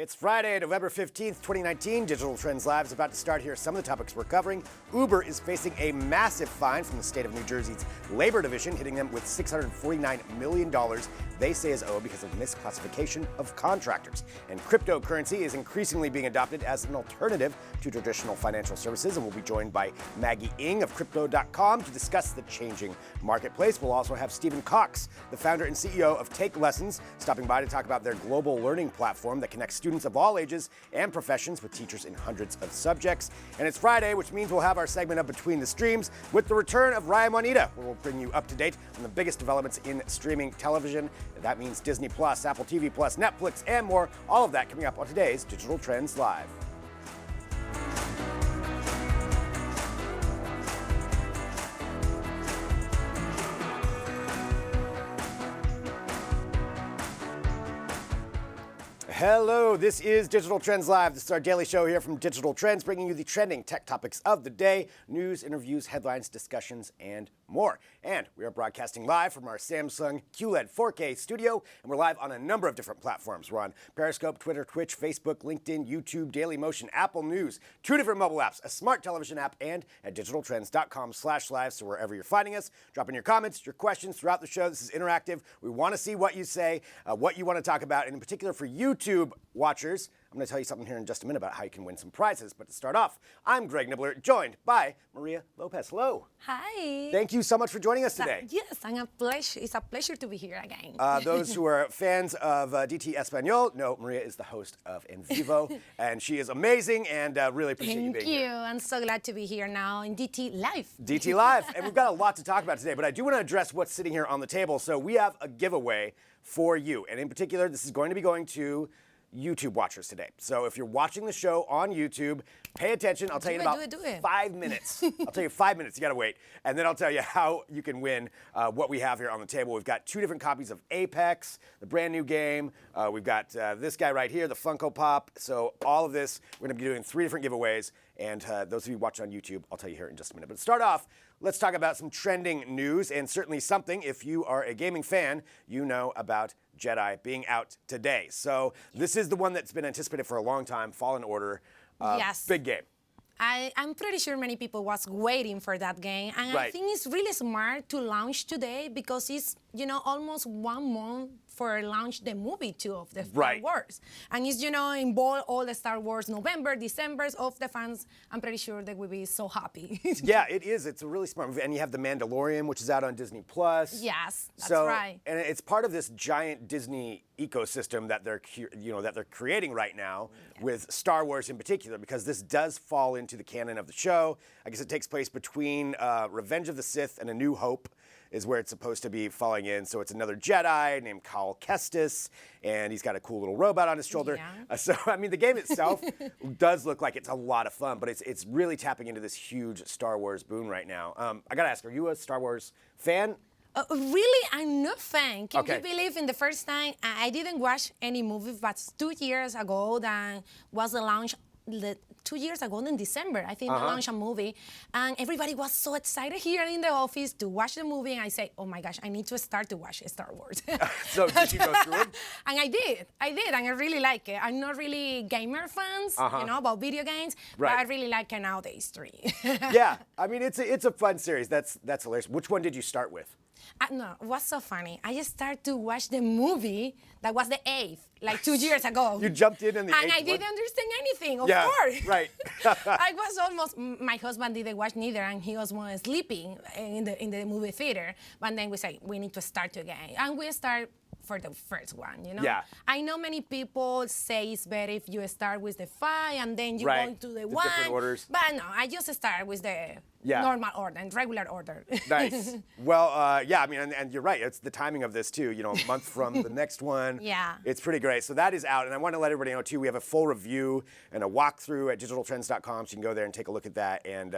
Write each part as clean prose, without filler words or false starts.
It's Friday, November 15th, 2019. Digital Trends Live is about to start here. Some of the topics we're covering. Uber is facing a massive fine from the state of New Jersey's Labor Division, hitting them with $649 million they say is owed because of misclassification of contractors. And cryptocurrency is increasingly being adopted as an alternative to traditional financial services. And we'll be joined by Maggie Yeung of Crypto.com to discuss the changing marketplace. We'll also have Stephen Cox, the founder and CEO of TakeLessons, stopping by to talk about their global learning platform that connects students of all ages and professions with teachers in hundreds of subjects. And it's Friday, which means we'll have our segment of Between the Streams with the return of Ryan Juanita, where we'll bring you up to date on the biggest developments in streaming television. That means Disney Plus, Apple TV Plus, Netflix, and more. All of that coming up on today's Digital Trends Live. Hello, this is Digital Trends Live. This is our daily show here from Digital Trends, bringing you the trending tech topics of the day, news, interviews, headlines, discussions, and more. And we are broadcasting live from our Samsung QLED 4K studio, and we're live on a number of different platforms. We're on Periscope, Twitter, Twitch, Facebook, LinkedIn, YouTube, Dailymotion, Apple News, 2 different mobile apps, a smart television app, and at digitaltrends.com/live. So wherever you're finding us, drop in your comments, your questions throughout the show. This is interactive. We want to see what you say, what you want to talk about, and in particular for YouTube watchers, I'm going to tell you something here in just a minute about how you can win some prizes. But to start off, I'm Greg Nibbler, joined by Maria Lopez. Hello. Hi. Thank you so much for joining us today. Yes, it's a pleasure to be here again. Those who are fans of DT Espanol know Maria is the host of En Vivo, and she is amazing, and really appreciate you being here. Thank you. I'm so glad to be here now in DT Live. DT Live, and we've got a lot to talk about today, but I do want to address what's sitting here on the table. So we have a giveaway for you, and in particular, this is going to be going to YouTube watchers today. So if you're watching the show on YouTube, pay attention. I'll tell you in about 5 minutes. I'll tell you 5 minutes. You got to wait. And then I'll tell you how you can win what we have here on the table. We've got 2 different copies of Apex, the brand new game. We've got this guy right here, the Funko Pop. So all of this, we're going to be doing 3 different giveaways. And those of you watching on YouTube, I'll tell you here in just a minute. But to start off, let's talk about some trending news, and certainly something, if you are a gaming fan, you know about Jedi being out today. So this is the one that's been anticipated for a long time, Fallen Order. Yes. Big game. I'm pretty sure many people was waiting for that game, and Right. I think it's really smart to launch today because it's almost 1 month for launch the movie too of the Star Wars, and it's involve all the Star Wars November, December of the fans. I'm pretty sure they will be so happy. Yeah, it is. It's a really smart movie, and you have the Mandalorian, which is out on Disney Plus. Yes, that's right. And it's part of this giant Disney ecosystem that they're creating right now with Star Wars in particular, because this does fall into the canon of the show. I guess it takes place between Revenge of the Sith and A New Hope is where it's supposed to be falling in. So it's another Jedi named Cal Kestis, and he's got a cool little robot on his shoulder. Yeah. So, I mean, the game itself does look like it's a lot of fun, but it's really tapping into this huge Star Wars boom right now. I got to ask, are you a Star Wars fan? Really, I'm not a fan. Can Okay. you believe in the first time I didn't watch any movie, but 2 years ago that was the launch. 2 years ago in December, I think they launched a movie, and everybody was so excited here in the office to watch the movie, and I said, oh my gosh, I need to start to watch Star Wars. So did you go through it? And I did, and I really like it. I'm not really gamer fans, about video games, but I really like it nowadays 3. Yeah, I mean, it's a fun series. That's hilarious. Which one did you start with? No, it was so funny. I just started to watch the movie that was the 8th, like 2 years ago. You jumped in the 8th And I didn't understand anything, of yeah, course. Right. I was almost, my husband didn't watch neither, and he was more sleeping in the movie theater. But then we say, we need to start again. And we start for the first one, Yeah. I know many people say it's better if you start with the 5 and then you go to the 1. different orders. But no, I just start with the normal order and regular order. Nice. Well, yeah, I mean, and you're right. It's the timing of this, too. A month from the next one. Yeah. It's pretty great. So that is out. And I want to let everybody know, too, we have a full review and a walkthrough at digitaltrends.com. So you can go there and take a look at that and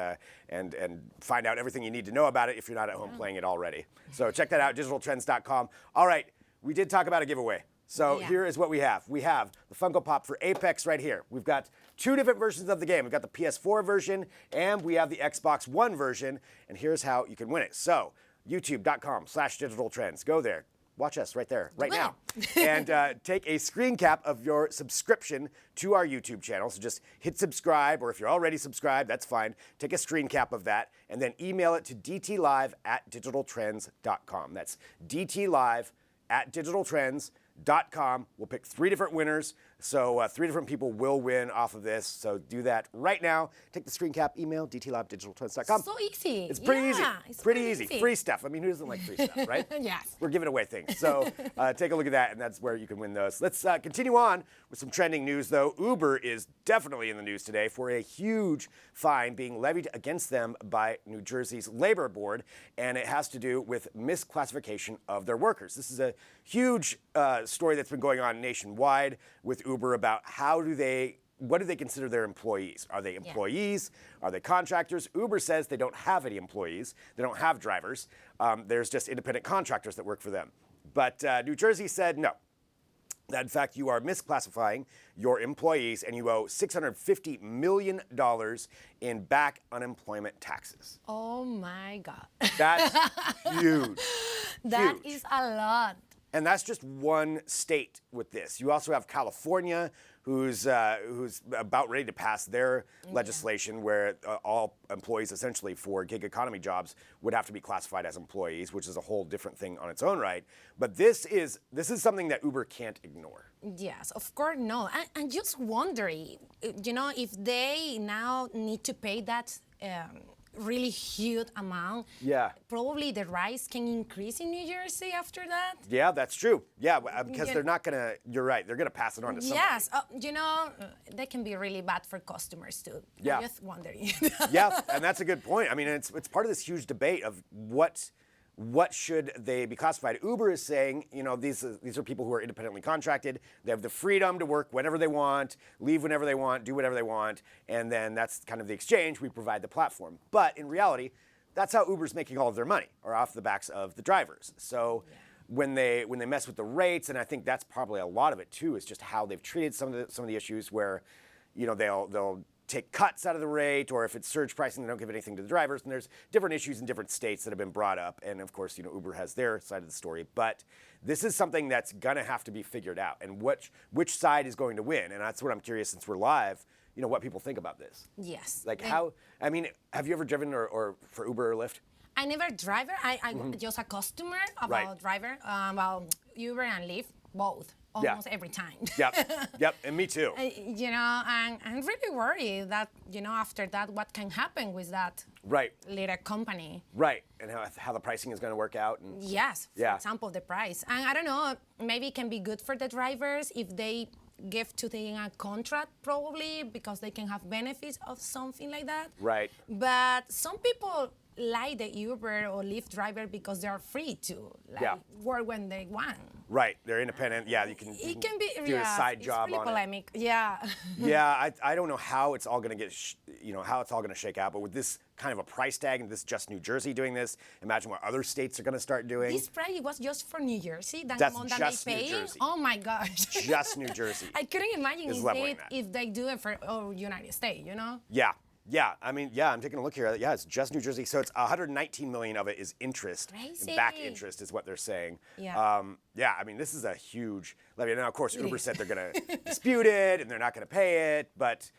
find out everything you need to know about it if you're not at home playing it already. So check that out, digitaltrends.com. All right. We did talk about a giveaway. So here is what we have. We have the Funko Pop for Apex right here. We've got 2 different versions of the game. We've got the PS4 version, and we have the Xbox One version. And here's how you can win it. So youtube.com/digitaltrends. Go there. watch us right there, right now. And take a screen cap of your subscription to our YouTube channel. So just hit subscribe, or if you're already subscribed, that's fine. Take a screen cap of that and then email it to dtlive@digitaltrends.com. That's dtlive@digitaltrends.com. We'll pick 3 different winners. So 3 different people will win off of this. So do that right now. Take the screen cap, email dtlive@digitaltrends.com. So easy. It's pretty easy. It's pretty easy. Free stuff. I mean, who doesn't like free stuff, right? Yes. We're giving away things. So take a look at that, and that's where you can win those. Let's continue on with some trending news, though. Uber is definitely in the news today for a huge fine being levied against them by New Jersey's Labor Board, and it has to do with misclassification of their workers. This is a huge story that's been going on nationwide with Uber about what do they consider their employees? Are they employees? Are they contractors? Uber says they don't have any employees. They don't have drivers. There's just independent contractors that work for them. But New Jersey said no. That in fact you are misclassifying your employees and you owe $650 million in back unemployment taxes. Oh my God. That's huge. That is a lot. And that's just one state with this. You also have California, who's about ready to pass their legislation where all employees essentially for gig economy jobs would have to be classified as employees, which is a whole different thing on its own right. But this is something that Uber can't ignore. Yes, of course, no. And just wondering, if they now need to pay that really huge amount. Yeah. Probably the rise can increase in New Jersey after that. Yeah, that's true. Yeah, because they're not gonna. You're right. They're gonna pass it on to somebody. Yes, that can be really bad for customers too. Yeah. I'm just wondering. Yeah, and that's a good point. I mean, it's part of this huge debate of what should they be classified. Uber is saying, these are people who are independently contracted. They have the freedom to work whenever they want, leave whenever they want, do whatever they want, and then that's kind of the exchange. We provide the platform. But in reality, that's how Uber's making all of their money, or off the backs of the drivers. So when they mess with the rates, and I think that's probably a lot of it too, is just how they've treated some of the issues where, they'll take cuts out of the rate, or if it's surge pricing, they don't give anything to the drivers. And there's different issues in different states that have been brought up. And of course, Uber has their side of the story. But this is something that's going to have to be figured out, and which side is going to win. And that's what I'm curious, since we're live, what people think about this. Yes. Like have you ever driven or for Uber or Lyft? I never driver. I just a customer about driver, Uber and Lyft, both. Almost every time. Yep, and me too. And I'm really worried that, after that, what can happen with that little company. Right, and how the pricing is going to work out. And yes, for example, the price. And I don't know, maybe it can be good for the drivers if they give to them a contract, probably, because they can have benefits of something like that. Right. But some people like the Uber or Lyft driver because they are free to work when they want. Right, they're independent. Yeah, you can do a side job really on polemic. it. Yeah. Yeah, I don't know how it's all going to get, how it's all going to shake out. But with this kind of a price tag, and this just New Jersey doing this, imagine what other states are going to start doing. This price was just for New Jersey. That's just New Jersey. Oh my gosh. Just New Jersey. I couldn't imagine if they do it for United States. Yeah, I mean, I'm taking a look here. Yeah, it's just New Jersey. So it's 119 million of it is interest. Crazy. Back interest is what they're saying. Yeah. I mean, this is a huge levy. Now, of course, Uber said they're going to dispute it and they're not going to pay it, but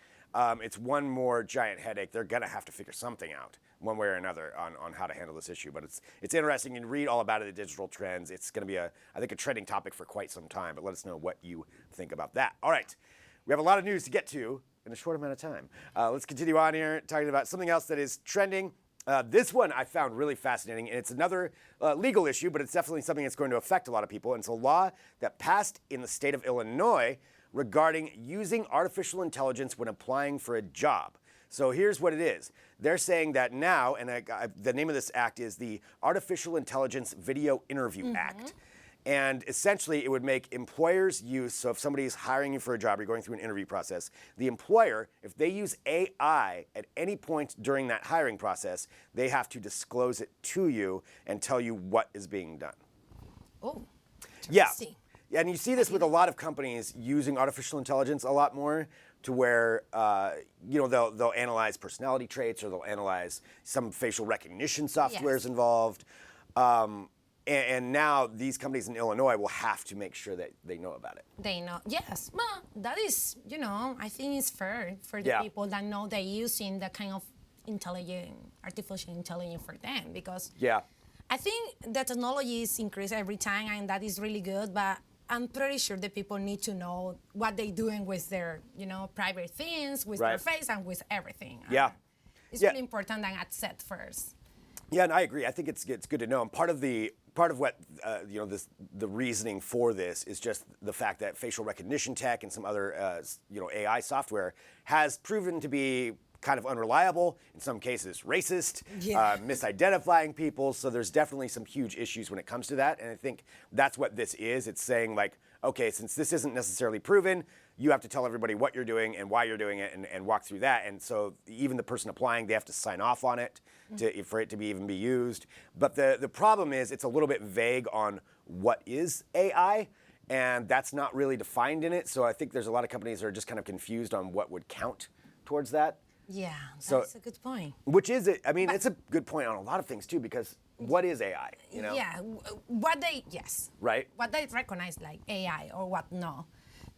it's one more giant headache. They're going to have to figure something out one way or another on how to handle this issue. But it's interesting. You can read all about it at Digital Trends. It's going to be, I think, a trending topic for quite some time, but let us know what you think about that. All right. We have a lot of news to get to in a short amount of time. Let's continue on here, talking about something else that is trending. This one I found really fascinating, and it's another legal issue, but it's definitely something that's going to affect a lot of people. And it's a law that passed in the state of Illinois regarding using artificial intelligence when applying for a job. So here's what it is. They're saying that now, and the name of this act is the Artificial Intelligence Video Interview Act. And essentially, it would make employers use, so if somebody's hiring you for a job, you're going through an interview process, the employer, if they use AI at any point during that hiring process, they have to disclose it to you and tell you what is being done. Oh, yeah. interesting. And you see this with a lot of companies using artificial intelligence a lot more, to where they'll analyze personality traits, or they'll analyze some facial recognition software is involved. And now these companies in Illinois will have to make sure that they know about it. They know, yes. Well, that is, I think it's fair for the people that know they're using the kind of artificial intelligence for them, because I think the technology is increased every time, and that is really good, but I'm pretty sure the people need to know what they're doing with their, private things, with their face, and with everything. It's really important that that's set first. Yeah, and I agree. I think it's good to know. And part of what the reasoning for this is just the fact that facial recognition tech and some other AI software has proven to be kind of unreliable, in some cases racist, misidentifying people. So there's definitely some huge issues when it comes to that. And I think that's what this is. It's saying like, okay, since this isn't necessarily proven, you have to tell everybody what you're doing and why you're doing it, and walk through that. And so even the person applying, they have to sign off on it for it to even be used. But the problem is it's a little bit vague on what is AI, and that's not really defined in it. So I think there's a lot of companies that are just kind of confused on what would count towards that. Yeah, that's a good point. Which is it? I mean, it's a good point on a lot of things too, because what is AI? Yeah, what they recognize like AI or what no.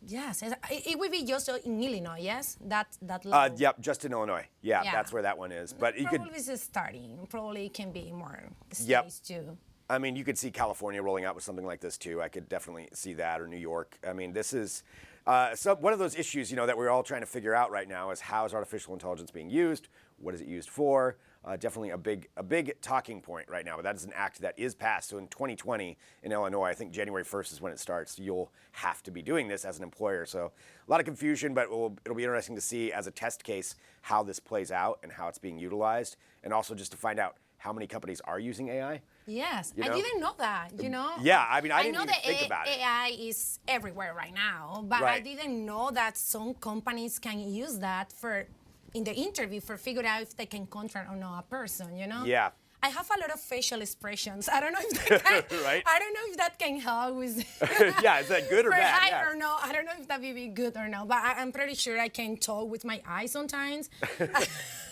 Yes, it would be just in Illinois, yes? That level? Yep, just in Illinois. Yeah, that's where that one is. But you probably is starting. Probably can be more states too. I mean, you could see California rolling out with something like this too. I could definitely see that, or New York. I mean, this is so one of those issues, that we're all trying to figure out right now is how is artificial intelligence being used? What is it used for? Definitely a big talking point right now. But that is an act that is passed. So in 2020 in Illinois, I think January 1st is when it starts. You'll have to be doing this as an employer. So a lot of confusion, but it'll be interesting to see as a test case how this plays out and how it's being utilized, and also just to find out how many companies are using AI. Yes, I didn't know that, Yeah, I mean, I didn't know even that think about it. AI is everywhere right now, but I didn't know that some companies can use that in the interview for figure out if they can contract or not a person, Yeah. I have a lot of facial expressions. I don't know if that can, I don't know if that can help with Yeah, is that good or bad? Yeah. Or no, I don't know if that would be good or no, but I'm pretty sure I can talk with my eyes sometimes.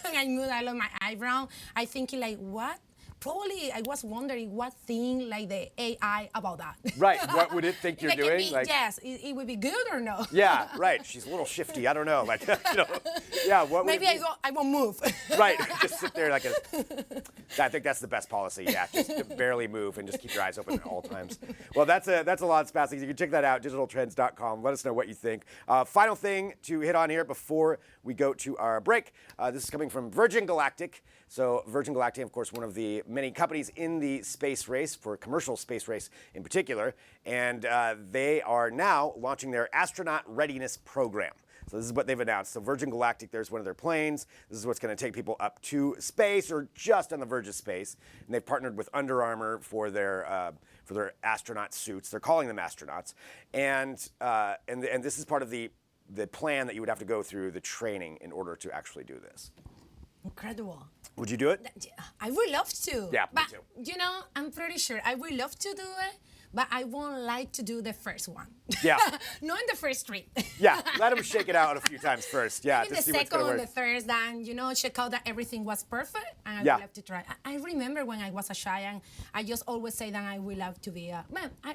I move all of my eyebrow. I think like, what? Probably I was wondering what thing like the AI about that. Right, what would it think you're doing? Yes, it would be good or no? Yeah, right, she's a little shifty, I don't know. Like, yeah, what would maybe I won't move. Right, just sit there like I think that's the best policy, just to barely move and just keep your eyes open at all times. Well, that's a lot of spazzing. You can check that out, digitaltrends.com. Let us know what you think. Final thing to hit on here before we go to our break. This is coming from Virgin Galactic. So Virgin Galactic, of course, one of the many companies in the space race, for commercial space race in particular, and they are now launching their astronaut readiness program. So this is what they've announced. So Virgin Galactic, there's one of their planes. This is what's going to take people up to space or just on the verge of space. And they've partnered with Under Armour for their astronaut suits. They're calling them astronauts. And this is part of the plan that you would have to go through, the training in order to actually do this. Incredible. Would you do it? I would love to. Yeah, but, me too. I'm pretty sure I would love to do it, but I won't like to do the first one. Yeah. Not in the first three. Yeah, let them shake it out a few times first. Yeah, maybe to see the what's going to second work. and the third, then, check out that everything was perfect, and I would love to try. I remember when I was a child, and I just always say that I would love to be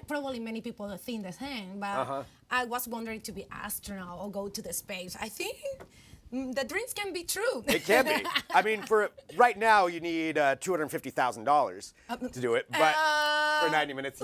probably many people think the same, but I was wondering to be astronaut or go to the space. I think the dreams can be true. It can be. I mean, for right now, you need $250,000 to do it, but for 90 minutes,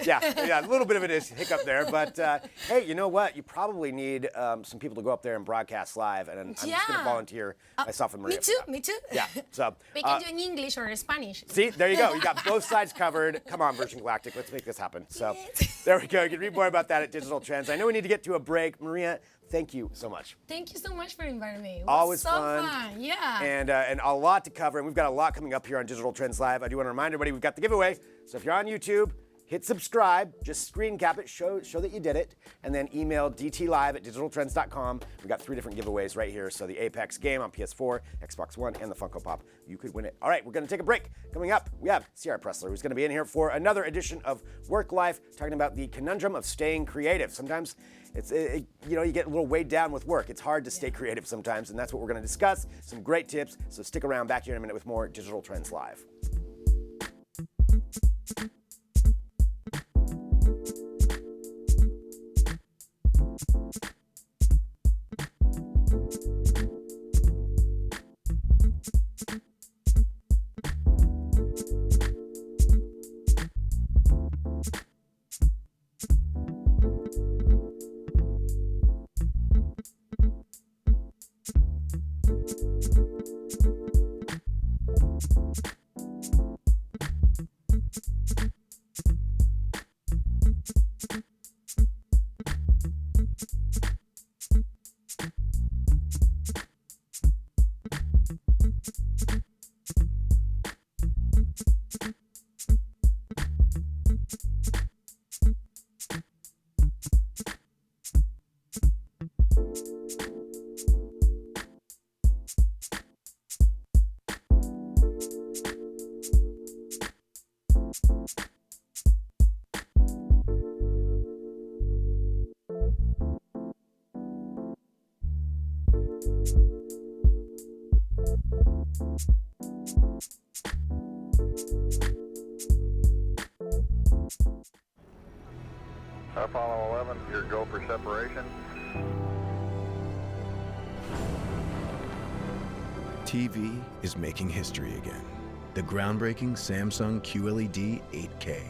yeah, a little bit of a hiccup there. But hey, you know what? You probably need some people to go up there and broadcast live, and I'm just going to volunteer myself and Maria. Me too. Yeah. So we can do in English or Spanish. See, there you go. You got both sides covered. Come on, Virgin Galactic, let's make this happen. So there we go. You can read more about that at Digital Trends. I know we need to get to a break, Maria. Thank you so much. Thank you so much for inviting me. It was Always so fun. Yeah. And a lot to cover, and we've got a lot coming up here on Digital Trends Live. I do want to remind everybody we've got the giveaway. So if you're on YouTube, hit subscribe, just screen cap it, show that you did it, and then email dtlive@digitaltrends.com. We've got 3 different giveaways right here. So the Apex game on PS4, Xbox One, and the Funko Pop. You could win it. All right, we're going to take a break. Coming up, we have Ciara Pressler, who's going to be in here for another edition of Work Life, talking about the conundrum of staying creative. Sometimes you get a little weighed down with work. It's hard to stay creative sometimes, and that's what we're going to discuss. Some great tips. So stick around. Back here in a minute with more Digital Trends Live. Apollo 11, your go for separation. TV is making history again. The groundbreaking Samsung QLED 8K.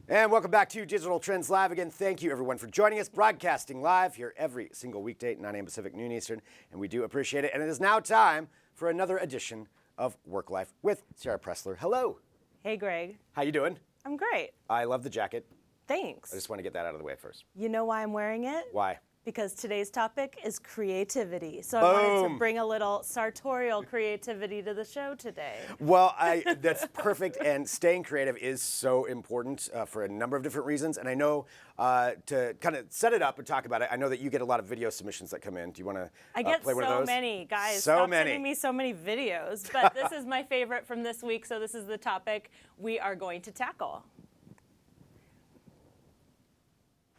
And welcome back to Digital Trends Live. Again, thank you everyone for joining us, broadcasting live here every single weekday at 9 a.m. Pacific, noon Eastern, and we do appreciate it. And it is now time for another edition of Work Life with Ciara Pressler. Hello. Hey, Greg. How you doing? I'm great. I love the jacket. Thanks. I just want to get that out of the way first. You know why I'm wearing it? Why? Because today's topic is creativity. So Boom. I wanted to bring a little sartorial creativity to the show today. Well, that's perfect, and staying creative is so important for a number of different reasons. And I know to kind of set it up and talk about it, I know that you get a lot of video submissions that come in. Do you want to I get play one of those? so many, guys. So Stop many. sending me so many videos. But this is my favorite from this week, so this is the topic we are going to tackle.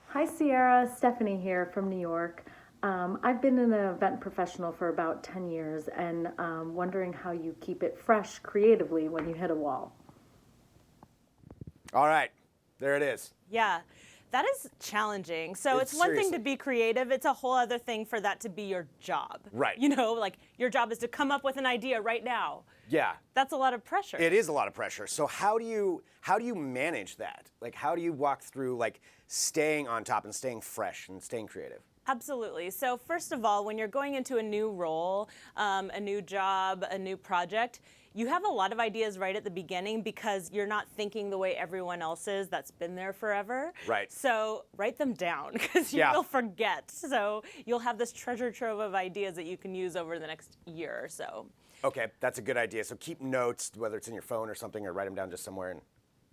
Hi Ciara, Stephanie here from New York. I've been an event professional for about 10 years and wondering how you keep it fresh creatively when you hit a wall. All right, there it is. Yeah, that is challenging. So it's one thing to be creative. It's a whole other thing for that to be your job. Right. You know, like your job is to come up with an idea right now. Yeah. That's a lot of pressure. It is a lot of pressure. So how do you manage that? Like, how do you walk through like staying on top and staying fresh and staying creative? Absolutely. So first of all, when you're going into a new role, a new job, a new project, you have a lot of ideas right at the beginning because you're not thinking the way everyone else is that's been there forever. Right. So write them down because you will forget. So you'll have this treasure trove of ideas that you can use over the next year or so. Okay, that's a good idea. So keep notes, whether it's in your phone or something, or write them down just somewhere and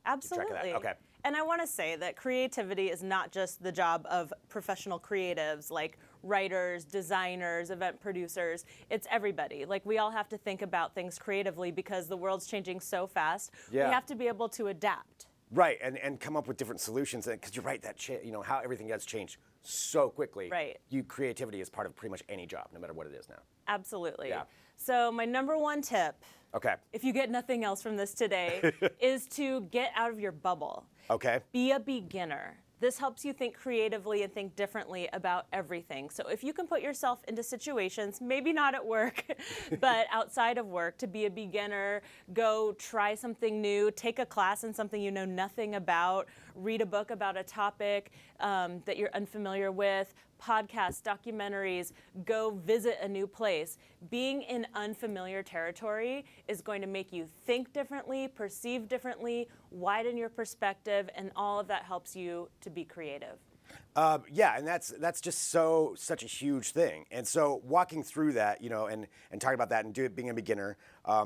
Absolutely. keep track of that. Okay. And I want to say that creativity is not just the job of professional creatives like writers, designers, event producers. It's everybody. Like we all have to think about things creatively because the world's changing so fast. Yeah. We have to be able to adapt. Right, and come up with different solutions. Because you're right, how everything has changed so quickly. Right. Creativity is part of pretty much any job, no matter what it is now. Absolutely. Yeah. So my number one tip, Okay. if you get nothing else from this today, is to get out of your bubble. Okay. Be a beginner. This helps you think creatively and think differently about everything. So if you can put yourself into situations, maybe not at work, but outside of work, to be a beginner, go try something new, take a class in something you know nothing about, read a book about a topic that you're unfamiliar with, podcasts, documentaries, go visit a new place. Being in unfamiliar territory is going to make you think differently, perceive differently, widen your perspective, and all of that helps you to be creative. Yeah, and that's just such a huge thing. And so walking through that, and talking about that and being a beginner,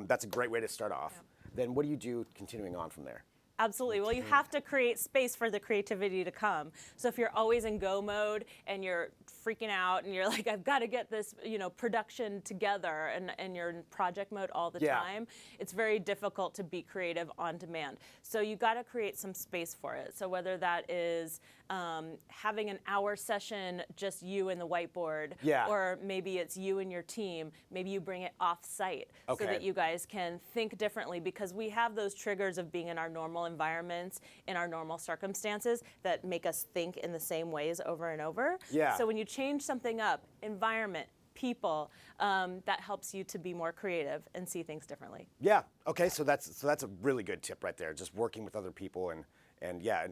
that's a great way to start off. Yeah. Then what do you do continuing on from there? Absolutely. Well, you have to create space for the creativity to come. So if you're always in go mode and you're freaking out and you're like, I've got to get this, production together, and you're in project mode all the time, it's very difficult to be creative on demand. So you got to create some space for it. So whether that is having an hour session, just you and the whiteboard, or maybe it's you and your team, maybe you bring it off site so that you guys can think differently, because we have those triggers of being in our normal normal environments, in our normal circumstances that make us think in the same ways over and over. Yeah. So when you change something up, environment, people, that helps you to be more creative and see things differently. Yeah. Okay. So that's a really good tip right there. Just working with other people and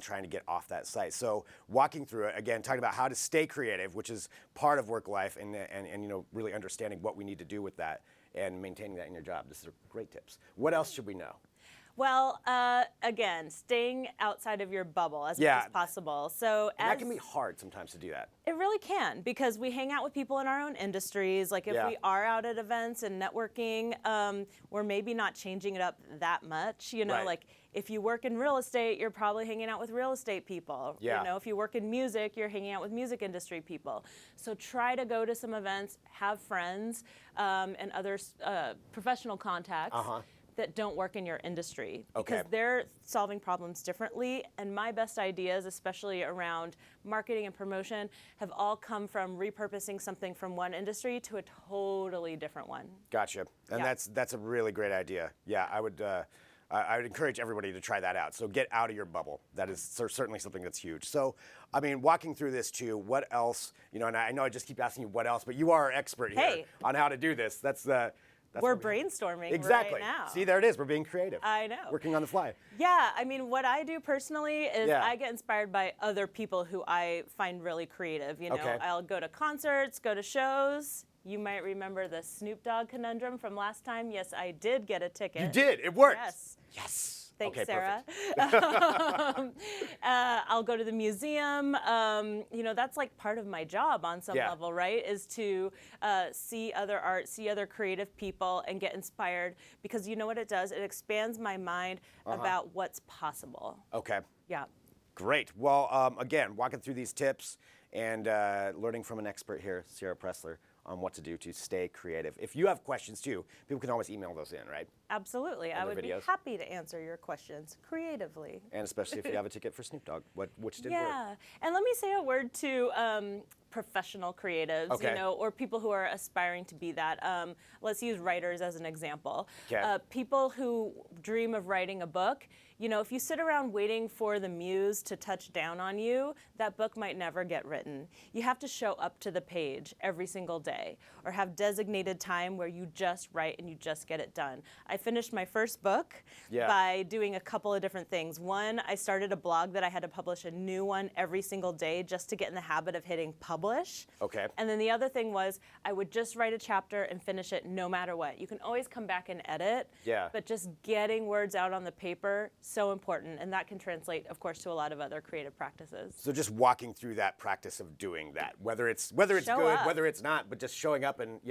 trying to get off that site. So walking through it again, talking about how to stay creative, which is part of work life, and really understanding what we need to do with that and maintaining that in your job. These are great tips. What else should we know? Well, again, staying outside of your bubble as much as possible. So that can be hard sometimes to do that. It really can, because we hang out with people in our own industries. Like if we are out at events and networking, we're maybe not changing it up that much. Right. Like if you work in real estate, you're probably hanging out with real estate people. Yeah. If you work in music, you're hanging out with music industry people. So try to go to some events, have friends, and other professional contacts that don't work in your industry, because they're solving problems differently. And my best ideas, especially around marketing and promotion, have all come from repurposing something from one industry to a totally different one. Gotcha. And that's a really great idea. Yeah, I would encourage everybody to try that out. So get out of your bubble. That is certainly something that's huge. So, I mean, walking through this too, what else, and I know I just keep asking you what else, but you are an expert here on how to do this. We're brainstorming exactly. right now. See, there it is. We're being creative. I know. Working on the fly. Yeah, I mean, what I do personally is I get inspired by other people who I find really creative. I'll go to concerts, go to shows. You might remember the Snoop Dogg conundrum from last time. Yes, I did get a ticket. You did. It worked. Yes. Yes. Thanks, okay, Sarah. I'll go to the museum. That's like part of my job on some level, right? Is to see other art, see other creative people, and get inspired. Because you know what it does? It expands my mind about what's possible. Okay. Yeah. Great. Well, again, walking through these tips and learning from an expert here, Ciara Pressler, on what to do to stay creative. If you have questions too, people can always email those in, right? Absolutely. I would be happy to answer your questions creatively. And especially if you have a ticket for Snoop Dogg, which did work. Yeah. And let me say a word to professional creatives, or people who are aspiring to be that. Let's use writers as an example. Okay. People who dream of writing a book, if you sit around waiting for the muse to touch down on you, that book might never get written. You have to show up to the page every single day, or have designated time where you just write and you just get it done. I finished my first book by doing a couple of different things. One, I started a blog that I had to publish a new one every single day just to get in the habit of hitting publish. Okay. And then the other thing was I would just write a chapter and finish it no matter what. You can always come back and edit, but just getting words out on the paper, so important, and that can translate, of course, to a lot of other creative practices. So just walking through that practice of doing that, whether it's good, whether it's not, but just showing up and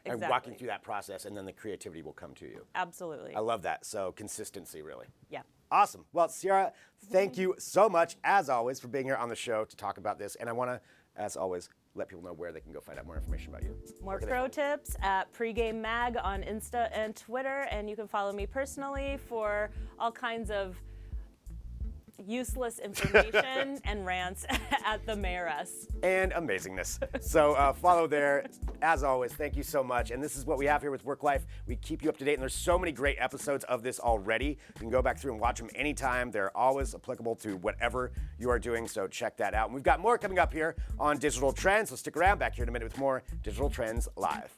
and walking through that process, and then the creativity will come to you. Absolutely. I love that. So consistency, really. Yeah. Awesome. Well, Ciara, thank you so much, as always, for being here on the show to talk about this. And I want to, as always, let people know where they can go find out more information about you. More pro tips at Pregame Mag on Insta and Twitter, and you can follow me personally for all kinds of useless information and rants at the Mayoress. And amazingness. So follow there. As always, thank you so much. And this is what we have here with Work Life. We keep you up to date, and there's so many great episodes of this already. You can go back through and watch them anytime. They're always applicable to whatever you are doing, so check that out. And we've got more coming up here on Digital Trends, so stick around. Back here in a minute with more Digital Trends Live.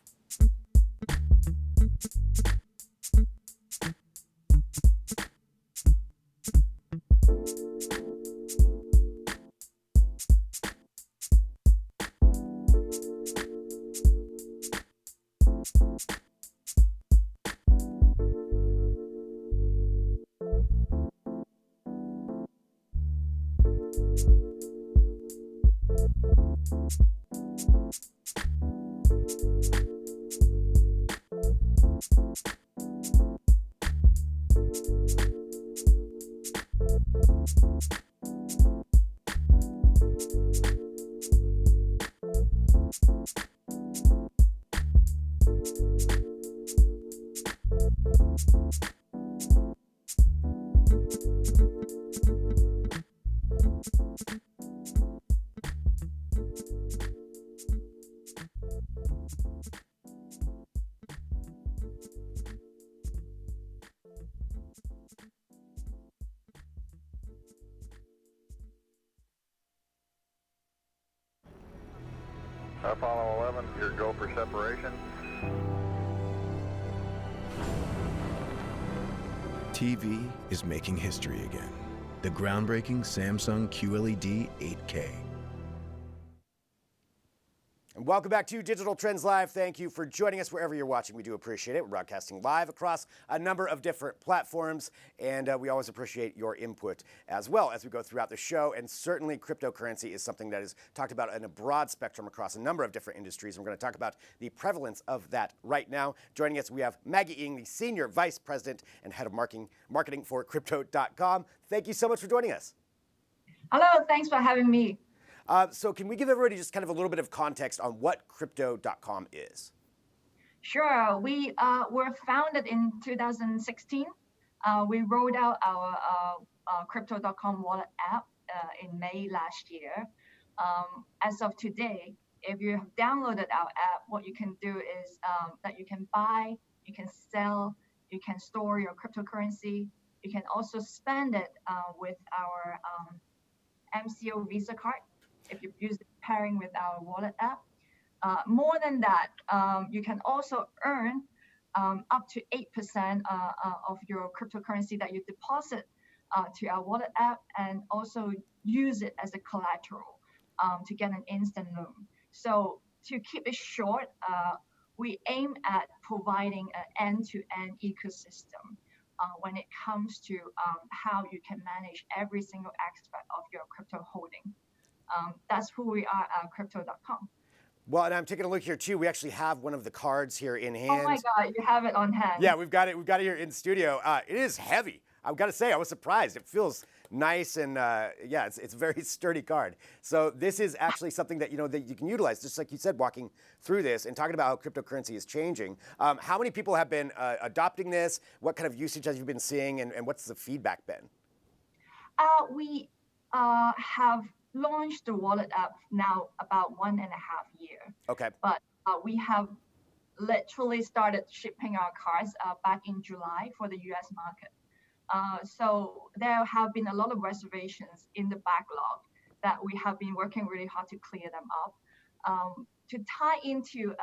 Apollo 11, your go for separation. TV is making history again. The groundbreaking Samsung QLED 8K. And welcome back to Digital Trends Live. Thank you for joining us wherever you're watching. We do appreciate it. We're broadcasting live across a number of different platforms, and we always appreciate your input as well as we go throughout the show. And certainly cryptocurrency is something that is talked about in a broad spectrum across a number of different industries. And we're going to talk about the prevalence of that right now. Joining us, we have Maggie Yeung, the Senior Vice President and Head of Marketing for Crypto.com. Thank you so much for joining us. Hello, thanks for having me. So can we give everybody just kind of a little bit of context on what Crypto.com is? Sure, we were founded in 2016. We rolled out our Crypto.com wallet app in May last year. As of today, if you have downloaded our app, what you can do is that you can buy, you can sell, you can store your cryptocurrency. You can also spend it with our MCO Visa card if you use it pairing with our wallet app. More than that, you can also earn up to 8% of your cryptocurrency that you deposit to our wallet app, and also use it as a collateral to get an instant loan. So to keep it short, we aim at providing an end-to-end ecosystem when it comes to how you can manage every single aspect of your crypto holding. That's who we are at Crypto.com. Well, and I'm taking a look here too. We actually have one of the cards here in hand. Oh my God, you have it on hand. Yeah, we've got it. We've got it here in studio. It is heavy. I've got to say, I was surprised. It feels nice, and yeah, it's a very sturdy card. So this is actually something that that you can utilize, just like you said, walking through this and talking about how cryptocurrency is changing. How many people have been adopting this? What kind of usage have you been seeing, and what's the feedback been? We have launched the wallet app now about 1.5 years. Okay. But we have literally started shipping our cards back in July for the US market. So there have been a lot of reservations in the backlog that we have been working really hard to clear them up. To tie into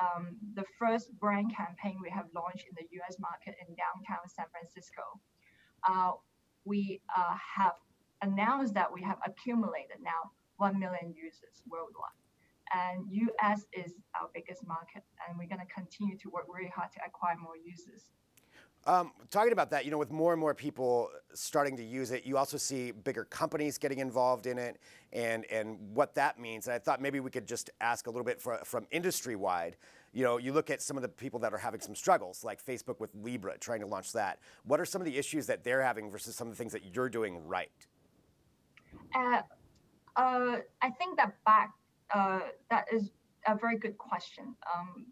the first brand campaign we have launched in the US market in downtown San Francisco, we have announced that we have accumulated now 1 million users worldwide. And US is our biggest market, and we're going to continue to work really hard to acquire more users. Talking about that, with more and more people starting to use it, you also see bigger companies getting involved in it, and what that means. And I thought maybe we could just ask a little bit from industry-wide. You look at some of the people that are having some struggles, like Facebook with Libra, trying to launch that. What are some of the issues that they're having versus some of the things that you're doing right? I think that is a very good question.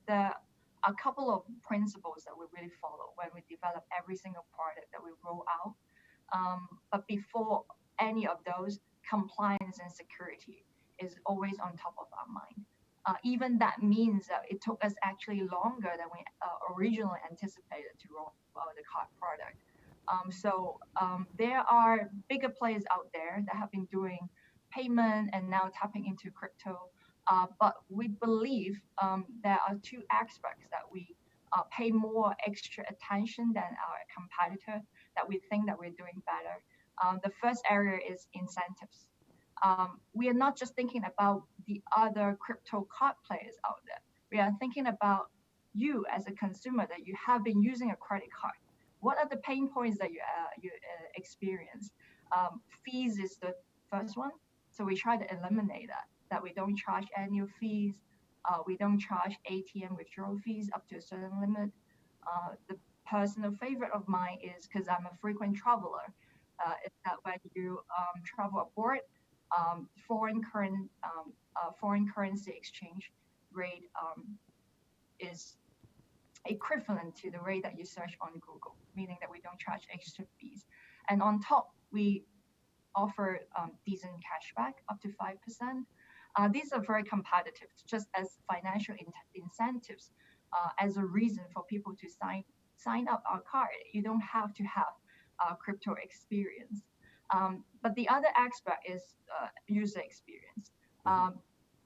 There are a couple of principles that we really follow when we develop every single product that we roll out. But before any of those, compliance and security is always on top of our mind. Even that means that it took us actually longer than we originally anticipated to roll out the card product. So there are bigger players out there that have been doing payment and now tapping into crypto. But we believe there are two aspects that we pay more extra attention than our competitor, that we think that we're doing better. The first area is incentives. We are not just thinking about the other crypto card players out there. We are thinking about you as a consumer, that you have been using a credit card. What are the pain points that you experience? Fees is the first one. So we try to eliminate that we don't charge annual fees. We don't charge ATM withdrawal fees up to a certain limit. The personal favorite of mine is, because I'm a frequent traveler, is that when you travel abroad, foreign currency exchange rate is equivalent to the rate that you search on Google, meaning that we don't charge extra fees. And on top, we offer decent cashback up to 5%. These are very competitive, just as financial incentives as a reason for people to sign up our card. You don't have to have crypto experience. But the other aspect is user experience.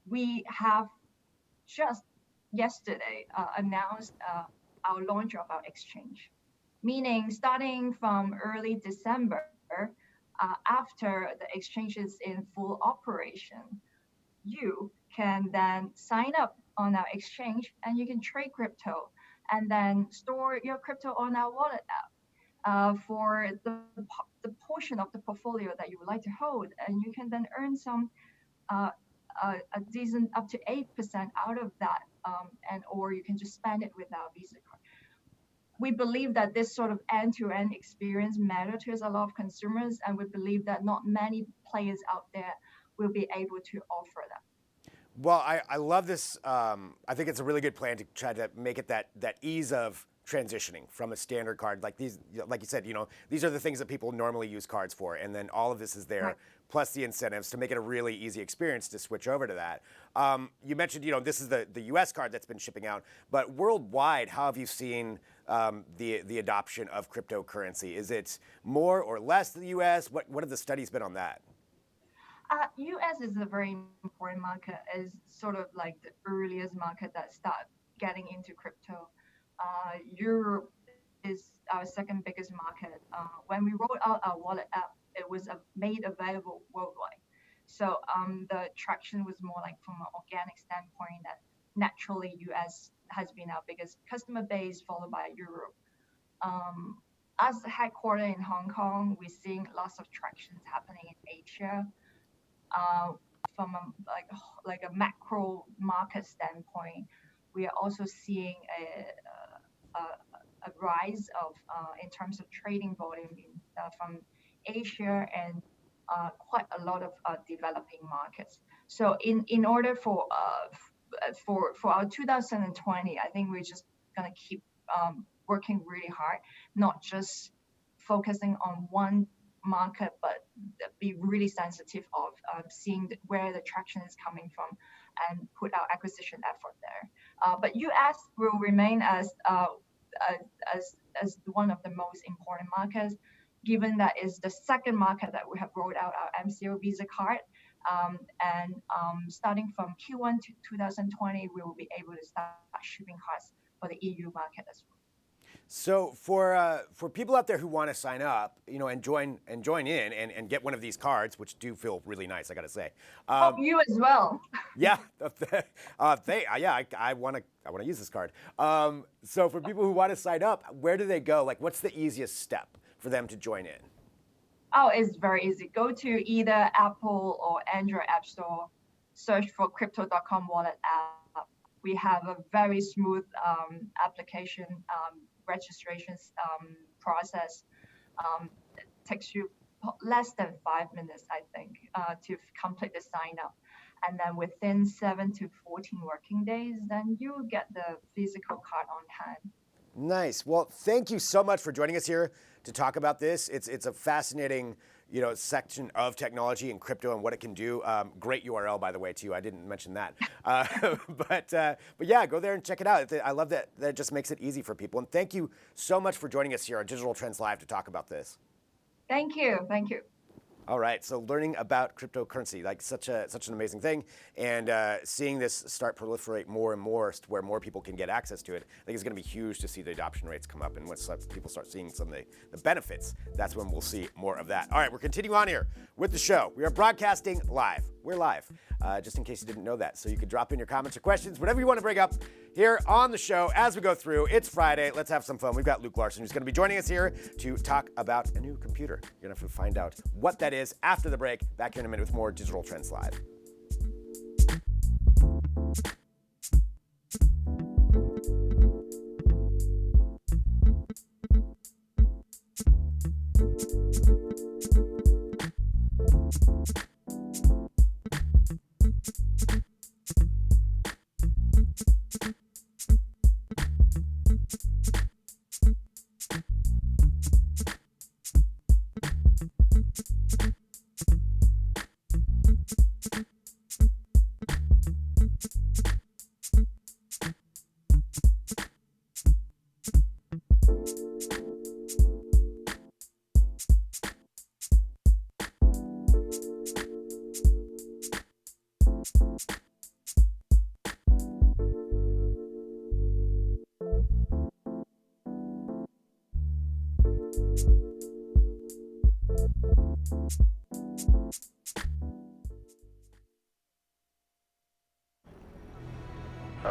We have just yesterday announced our launch of our exchange, meaning starting from early December, after the exchange is in full operation, you can then sign up on our exchange and you can trade crypto and then store your crypto on our wallet app for the portion of the portfolio that you would like to hold. And you can then earn some uh, a decent up to 8% out of that, and or you can just spend it with our Visa card. We believe that this sort of end-to-end experience matters to a lot of consumers, and we believe that not many players out there will be able to offer that. Well, I love this. I think it's a really good plan to try to make it that ease of transitioning from a standard card like these. Like you said, these are the things that people normally use cards for, and then all of this is there, Right. plus the incentives to make it a really easy experience to switch over to that. You mentioned, this is the U.S. card that's been shipping out, but worldwide, how have you seen the adoption of cryptocurrency? Is it more or less than the U.S.? What have the studies been on that? US is a very important market. Is sort of like the earliest market that start getting into crypto. Europe is our second biggest market. When we rolled out our wallet app, it was made available worldwide. So the traction was more like from an organic standpoint that naturally US has been our biggest customer base, followed by Europe. As headquartered in Hong Kong, we're seeing lots of tractions happening in Asia. From like a macro market standpoint, we are also seeing a rise of in terms of trading volume from Asia and quite a lot of developing markets. So in order for our 2020, I think we're just gonna keep working really hard, not just focusing on one market, but be really sensitive of seeing where the traction is coming from and put our acquisition effort there. But US will remain as one of the most important markets, given that is the second market that we have rolled out our MCO Visa card. And starting from Q1 to 2020, we will be able to start shipping cards for the EU market as well. So for people out there who want to sign up, and join in and get one of these cards, which do feel really nice, I got to say. Hope you as well. Yeah, I want to use this card. So for people who want to sign up, where do they go? Like, what's the easiest step for them to join in? Oh, it's very easy. Go to either Apple or Android App Store, search for crypto.com wallet app. We have a very smooth application registrations process. It takes you less than 5 minutes, I think, to complete the sign up. And then within 7 to 14 working days, then you will get the physical card on hand. Nice. Well, thank you so much for joining us here to talk about this. It's a fascinating, section of technology and crypto and what it can do. Great URL, by the way, too. I didn't mention that. But yeah, go there and check it out. I love that it just makes it easy for people. And thank you so much for joining us here on Digital Trends Live to talk about this. Thank you. Thank you. All right, so learning about cryptocurrency, like such an amazing thing, and seeing this start proliferate more and more to where more people can get access to it, I think it's going to be huge to see the adoption rates come up. And once people start seeing some of the benefits, that's when we'll see more of that. All right, we're continuing on here with the show. We are broadcasting live. We're live, just in case you didn't know that. So you can drop in your comments or questions, whatever you want to bring up here on the show as we go through. It's Friday. Let's have some fun. We've got Luke Larson, who's going to be joining us here to talk about a new computer. You're going to have to find out what that is after the break. Back here in a minute with more Digital Trends Live.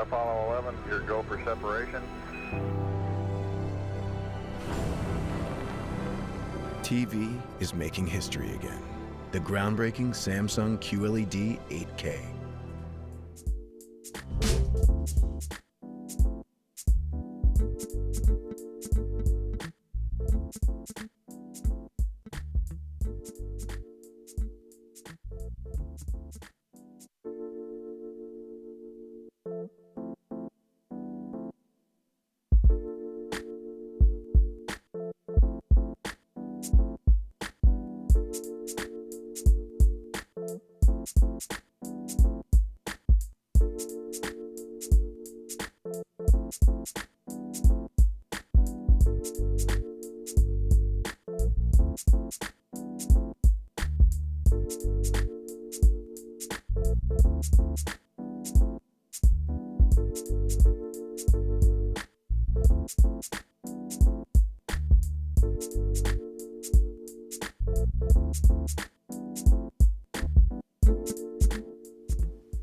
Apollo 11, your go for separation. TV is making history again. The groundbreaking Samsung QLED 8K.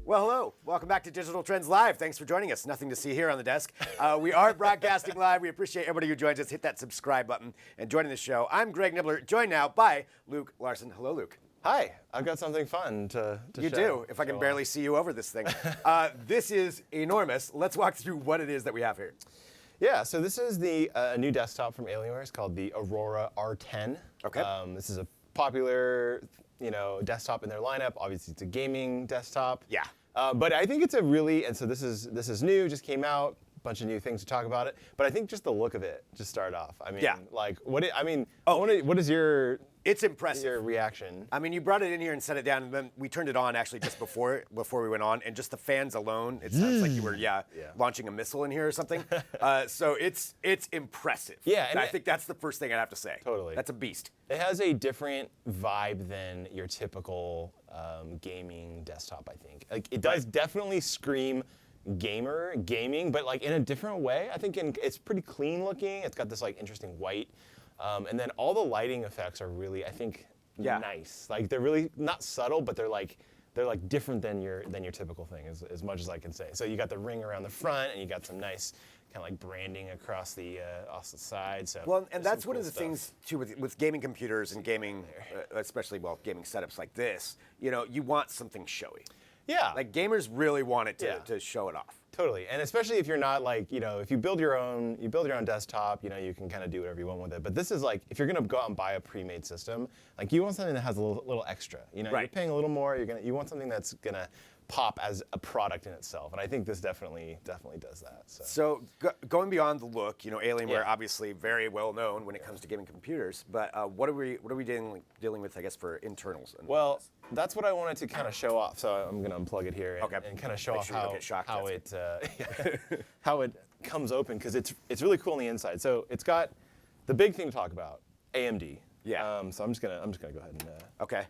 Well, hello. Welcome back to Digital Trends Live. Thanks for joining us. Nothing to see here on the desk. We are broadcasting live. We appreciate everybody who joins us. Hit that subscribe button and join the show. I'm Greg Nibbler, joined now by Luke Larson. Hello, Luke. Hi, I've got something fun to You show. do, if I can barely see you over this thing. This is enormous. Let's walk through what it is that we have here. Yeah, so this is the new desktop from Alienware. It's called the Aurora R10. Okay. This is a popular, desktop in their lineup. Obviously, it's a gaming desktop. Yeah. But I think it's a really, and so this is new, just came out, bunch of new things to talk about it. But I think just the look of it, just start off. I mean, Yeah. like, what is your It's impressive. your reaction? I mean, you brought it in here and set it down, and then we turned it on actually just before we went on, and just the fans alone, it sounds like you were launching a missile in here or something. So it's impressive. Yeah, and and I think that's the first thing I'd have to say. Totally. That's a beast. It has a different vibe than your typical gaming desktop, I think. Like, it does definitely scream gaming, but like in a different way. I think it's pretty clean looking. It's got this like interesting white, and then all the lighting effects are really, I think, nice. Like, they're really not subtle, but they're like different than your typical thing, as much as I can say. So you got the ring around the front, and you got some nice kind of like branding across the side. So Well, and that's some one cool of the stuff. things too with gaming computers and gaming, especially gaming setups like this. You want something showy. Yeah. Like gamers really want it Yeah. to show it off. Totally, and especially if you're not like, if you build your own desktop, you can kind of do whatever you want with it. But this is like, if you're gonna go out and buy a pre-made system, like you want something that has a little extra. You're Right. paying a little more. You want something that's gonna pop as a product in itself, and I think this definitely does that. So going beyond the look, Alienware Yeah. obviously very well known when it comes to gaming computers. But what are we dealing with, I guess, for internals? Well, that's what I wanted to kind of show off. So I'm gonna unplug it here Okay. and kind of show Make off sure you don't get shocked, how that's it how it comes open, because it's really cool on the inside. So it's got the big thing to talk about, AMD. Yeah. So I'm just gonna go ahead and Okay.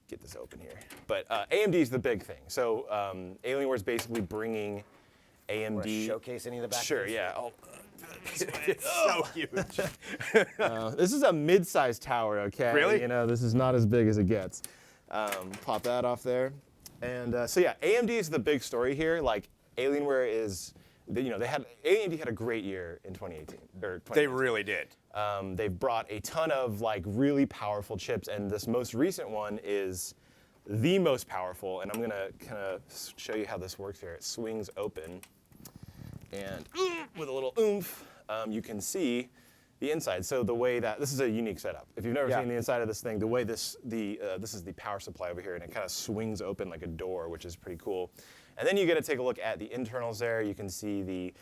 get this open here. But AMD is the big thing. So Alienware is basically bringing AMD. Want to showcase any of the back? Sure. of this? Yeah. It's so huge. This is a mid-sized tower. Okay. Really? This is not as big as it gets. Pop that off there. And so yeah, AMD is the big story here. Like, Alienware is, AMD had a great year in 2018. They really did. They've brought a ton of like really powerful chips, and this most recent one is the most powerful. And I'm gonna kind of show you how this works here. It swings open, and with a little oomph, you can see the inside. So the way that this is a unique setup. If you've never seen the inside of this thing, the way this is the power supply over here, and it kind of swings open like a door, which is pretty cool. And then you get to take a look at the internals there. You can see the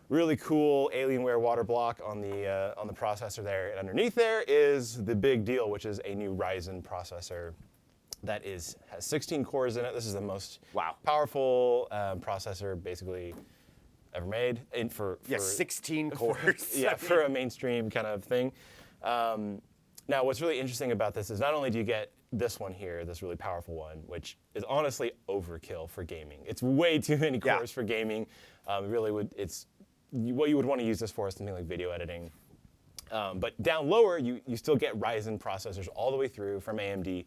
really cool Alienware water block on the processor there. And underneath there is the big deal, which is a new Ryzen processor that has 16 cores in it. This is the most powerful processor basically ever made. For 16 cores. Yeah, for a mainstream kind of thing. Now, what's really interesting about this is not only do you get this one here, this really powerful one, which is honestly overkill for gaming. It's way too many cores for gaming. It's what you would want to use this for is something like video editing. But down lower, you still get Ryzen processors all the way through from AMD.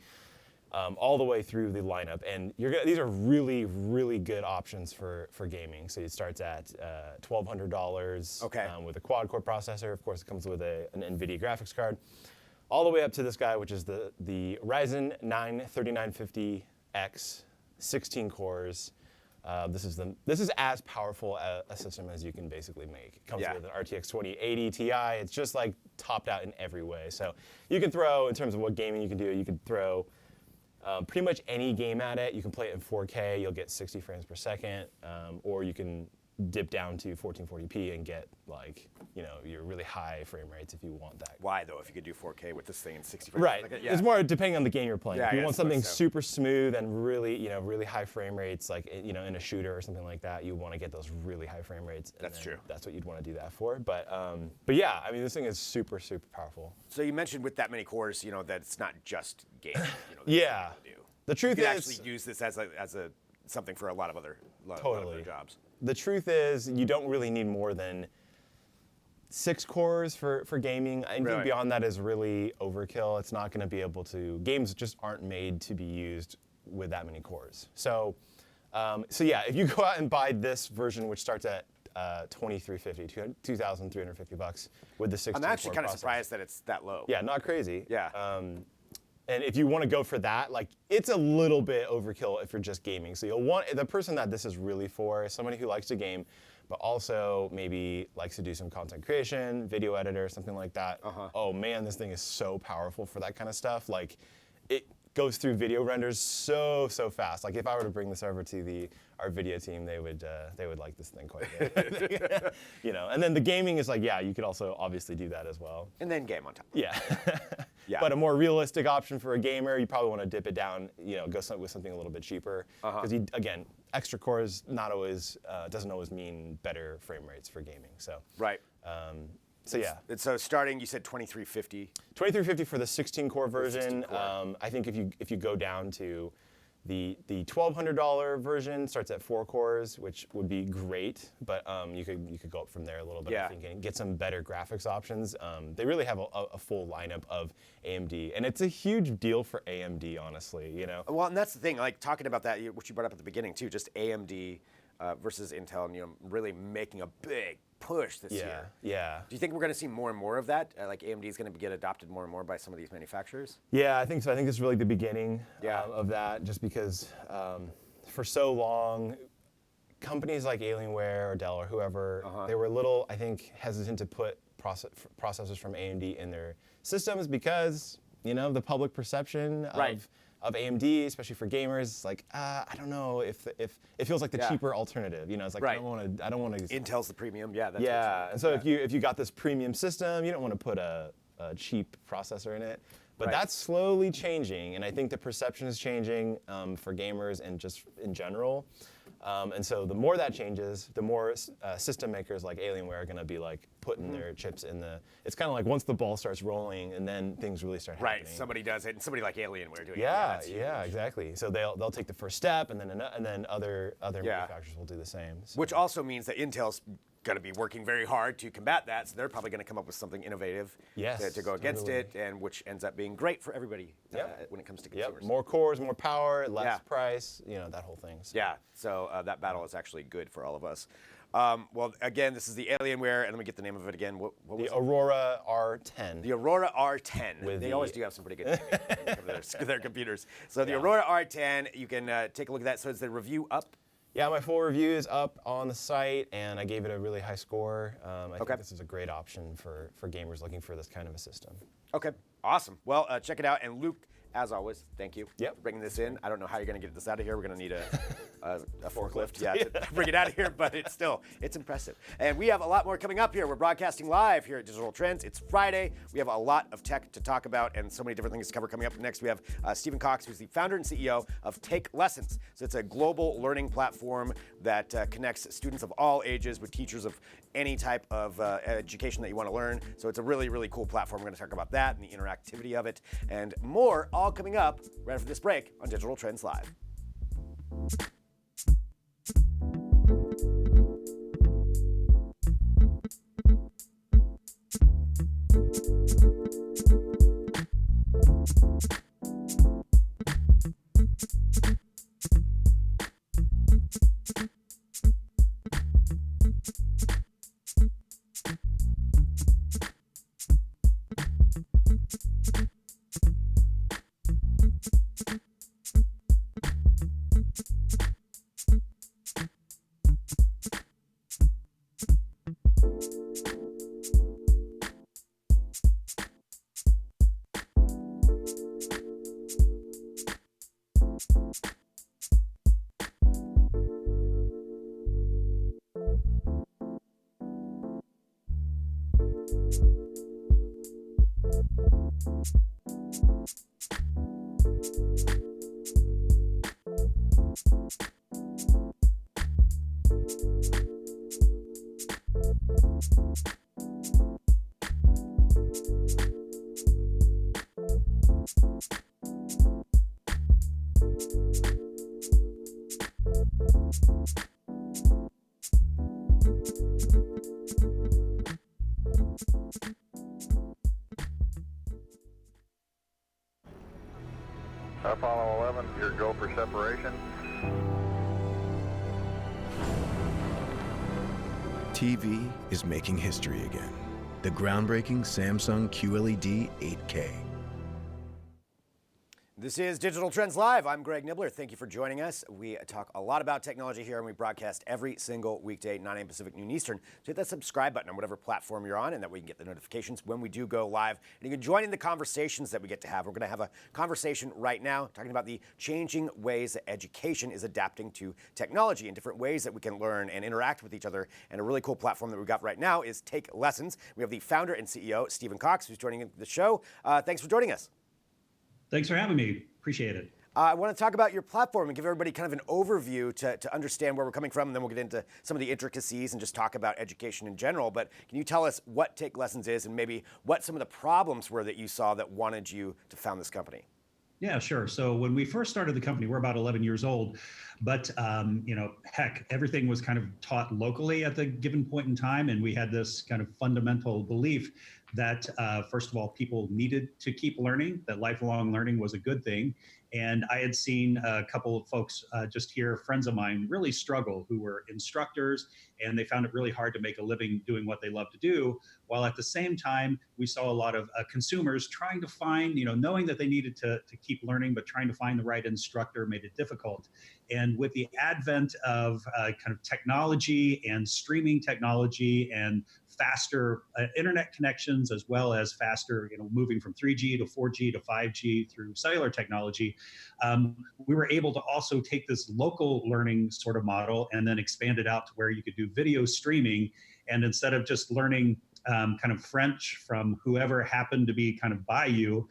all the way through the lineup. And these are really, really good options for gaming. So it starts at $1,200 with a quad-core processor. Of course, it comes with an NVIDIA graphics card. All the way up to this guy, which is the Ryzen 9 3950X, 16 cores. This is as powerful a system as you can basically make. It comes with an RTX 2080 Ti. It's just like topped out in every way. So you can throw, in terms of what gaming you can do, you can throw pretty much any game at it. You can play it in 4K. You'll get 60 frames per second, or you can dip down to 1440p and get your really high frame rates if you want that. Why though? If you could do 4K with this thing in 60 frames right. per second? It's more depending on the game you're playing. Yeah, if you want something so. super smooth and really, really high frame rates, like in a shooter or something like that, you want to get those really high frame rates. That's true. That's what you'd want to do that for. But yeah, I mean, this thing is super, super powerful. So you mentioned with that many cores, that it's not just gaming. Yeah. The truth you can is, actually use this as a something for a lot of other jobs. The truth is, you don't really need more than 6 cores for gaming. Anything beyond that is really overkill. It's not going to be able to. Games just aren't made to be used with that many cores. So yeah, if you go out and buy this version, which starts at $2,350 with the 16 I'm actually core kind of processor. surprised that it's that low. Yeah, not crazy. Yeah. And if you want to go for that, it's a little bit overkill if you're just gaming. So you'll want the person that this is really for is somebody who likes to game, but also maybe likes to do some content creation, video editor, something like that. Oh man, this thing is so powerful for that kind of stuff. It goes through video renders so fast. If I were to bring this over to our video team, they would like this thing quite a bit. And then the gaming is you could also obviously do that as well. And then game on top. Yeah. Yeah. But a more realistic option for a gamer, you probably want to dip it down, go with something a little bit cheaper. Because again, extra cores doesn't always mean better frame rates for gaming. So right. So yeah. So starting, you said 2350. 2350 for the 16 core version. I think if you go down to the $1,200 version starts at 4 cores, which would be great, but you could go up from there a little bit, I think, and get some better graphics options. They really have a full lineup of AMD, and it's a huge deal for AMD, honestly. Well, and that's the thing. Talking about that, which you brought up at the beginning too, just AMD versus Intel, and really making a big push this year. Yeah. Do you think we're going to see more and more of that? AMD is going to get adopted more and more by some of these manufacturers? Yeah, I think so. I think this is really the beginning of that, just because for so long, companies like Alienware or Dell or whoever, they were a little, I think, hesitant to put processors from AMD in their systems because, the public perception of AMD, especially for gamers, I don't know if it feels like the cheaper alternative. It's I don't want to. Intel's the premium, And so if you got this premium system, you don't want to put a cheap processor in it. But that's slowly changing, and I think the perception is changing for gamers and just in general. And so the more that changes, the more system makers like Alienware are going to be putting their chips in the. It's kind of once the ball starts rolling, and then things really start happening. Right, somebody does it, and somebody like Alienware doing it. Yeah, exactly. So they'll take the first step, and then other manufacturers will do the same. So. Which also means that Intel's going to be working very hard to combat that, so they're probably going to come up with something innovative to go against it, and which ends up being great for everybody when it comes to consumers. More cores, more power, less price, that whole thing. So. Yeah, so that battle is actually good for all of us. Well, again, this is the Alienware, and let me get the name of it again. What was the it? Aurora R10. The Aurora R10. They always do have some pretty good naming of their computers. So the Aurora R10, you can take a look at that. So is the review up? Yeah, my full review is up on the site, and I gave it a really high score. I think this is a great option for gamers looking for this kind of a system. Okay, awesome. Well, check it out. And Luke, as always, thank you for Yep. bringing this in. I don't know how you're going to get this out of here. We're going to need a forklift to bring it out of here, but it's impressive. And we have a lot more coming up here. We're broadcasting live here at Digital Trends. It's Friday. We have a lot of tech to talk about and so many different things to cover coming up. Next, we have Stephen Cox, who's the founder and CEO of TakeLessons. So it's a global learning platform that connects students of all ages with teachers of any type of education that you want to learn. So it's a really, really cool platform. We're going to talk about that and the interactivity of it and more, all coming up right after this break on Digital Trends Live. Apollo 11, your go for separation. TV is making history again. The groundbreaking Samsung QLED 8K. This is Digital Trends Live. I'm Greg Nibbler. Thank you for joining us. We talk a lot about technology here, and we broadcast every single weekday, 9 a.m. Pacific, noon Eastern. So hit that subscribe button on whatever platform you're on, and that way you can get the notifications when we do go live. And you can join in the conversations that we get to have. We're going to have a conversation right now talking about the changing ways that education is adapting to technology and different ways that we can learn and interact with each other. And a really cool platform that we've got right now is TakeLessons. We have the founder and CEO, Stephen Cox, who's joining the show. Thanks for joining us. Thanks for having me. Appreciate it. I want to talk about your platform and give everybody kind of an overview to understand where we're coming from, and then we'll get into some of the intricacies and just talk about education in general. But can you tell us what TakeLessons is and maybe what some of the problems were that you saw that wanted you to found this company? Yeah, sure. So when we first started the company, we're about 11 years old, but heck, everything was kind of taught locally at the given point in time, and we had this kind of fundamental belief that first of all, people needed to keep learning, that lifelong learning was a good thing. And I had seen a couple of folks just here, friends of mine, really struggle, who were instructors, and they found it really hard to make a living doing what they love to do. While at the same time, we saw a lot of consumers trying to find, knowing that they needed to keep learning, but trying to find the right instructor made it difficult. And with the advent of kind of technology and streaming technology and faster internet connections, as well as faster, moving from 3G to 4G to 5G through cellular technology, we were able to also take this local learning sort of model and then expand it out to where you could do video streaming. And instead of just learning kind of French from whoever happened to be kind of by you,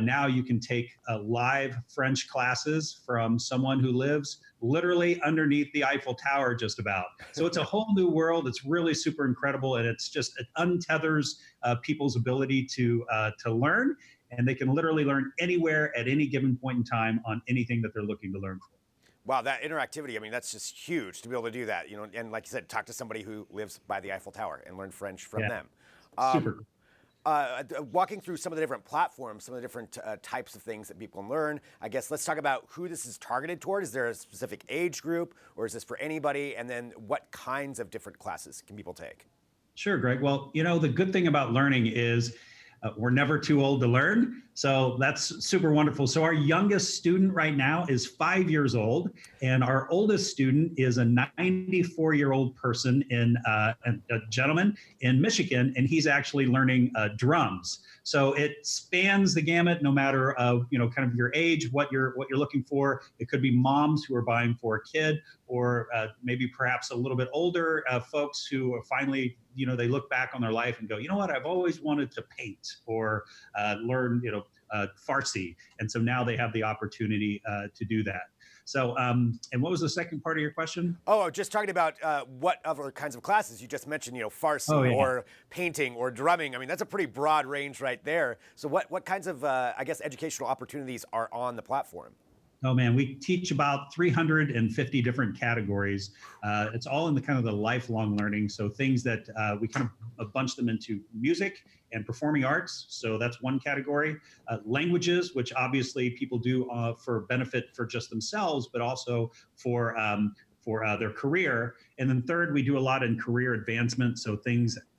now you can take live French classes from someone who lives literally underneath the Eiffel Tower just about. So it's a whole new world. It's really super incredible, and it untethers people's ability to learn, and they can literally learn anywhere at any given point in time on anything that they're looking to learn for. Wow, that interactivity, I mean, that's just huge to be able to do that, and like you said, talk to somebody who lives by the Eiffel Tower and learn French from them. Super. Walking through some of the different platforms, some of the different types of things that people can learn, I guess let's talk about who this is targeted toward. Is there a specific age group, or is this for anybody? And then what kinds of different classes can people take? Sure, Greg. Well, the good thing about learning is we're never too old to learn. So that's super wonderful. So our youngest student right now is 5 years old, and our oldest student is a 94-year-old person a gentleman in Michigan, and he's actually learning drums. So it spans the gamut, no matter kind of your age, what you're looking for. It could be moms who are buying for a kid, or maybe perhaps a little bit older folks who are finally, they look back on their life and go, you know what, I've always wanted to paint or learn, Farsi. And so now they have the opportunity to do that. So, and what was the second part of your question? Oh, just talking about what other kinds of classes. You just mentioned, Farsi or painting or drumming. I mean, that's a pretty broad range right there. So what kinds of, educational opportunities are on the platform? Oh man, we teach about 350 different categories. It's all in the kind of the lifelong learning. So things that we kind of bunch them into music and performing arts. So that's one category. Languages, which obviously people do for benefit for just themselves, but also for their career. And then third, we do a lot in career advancement. So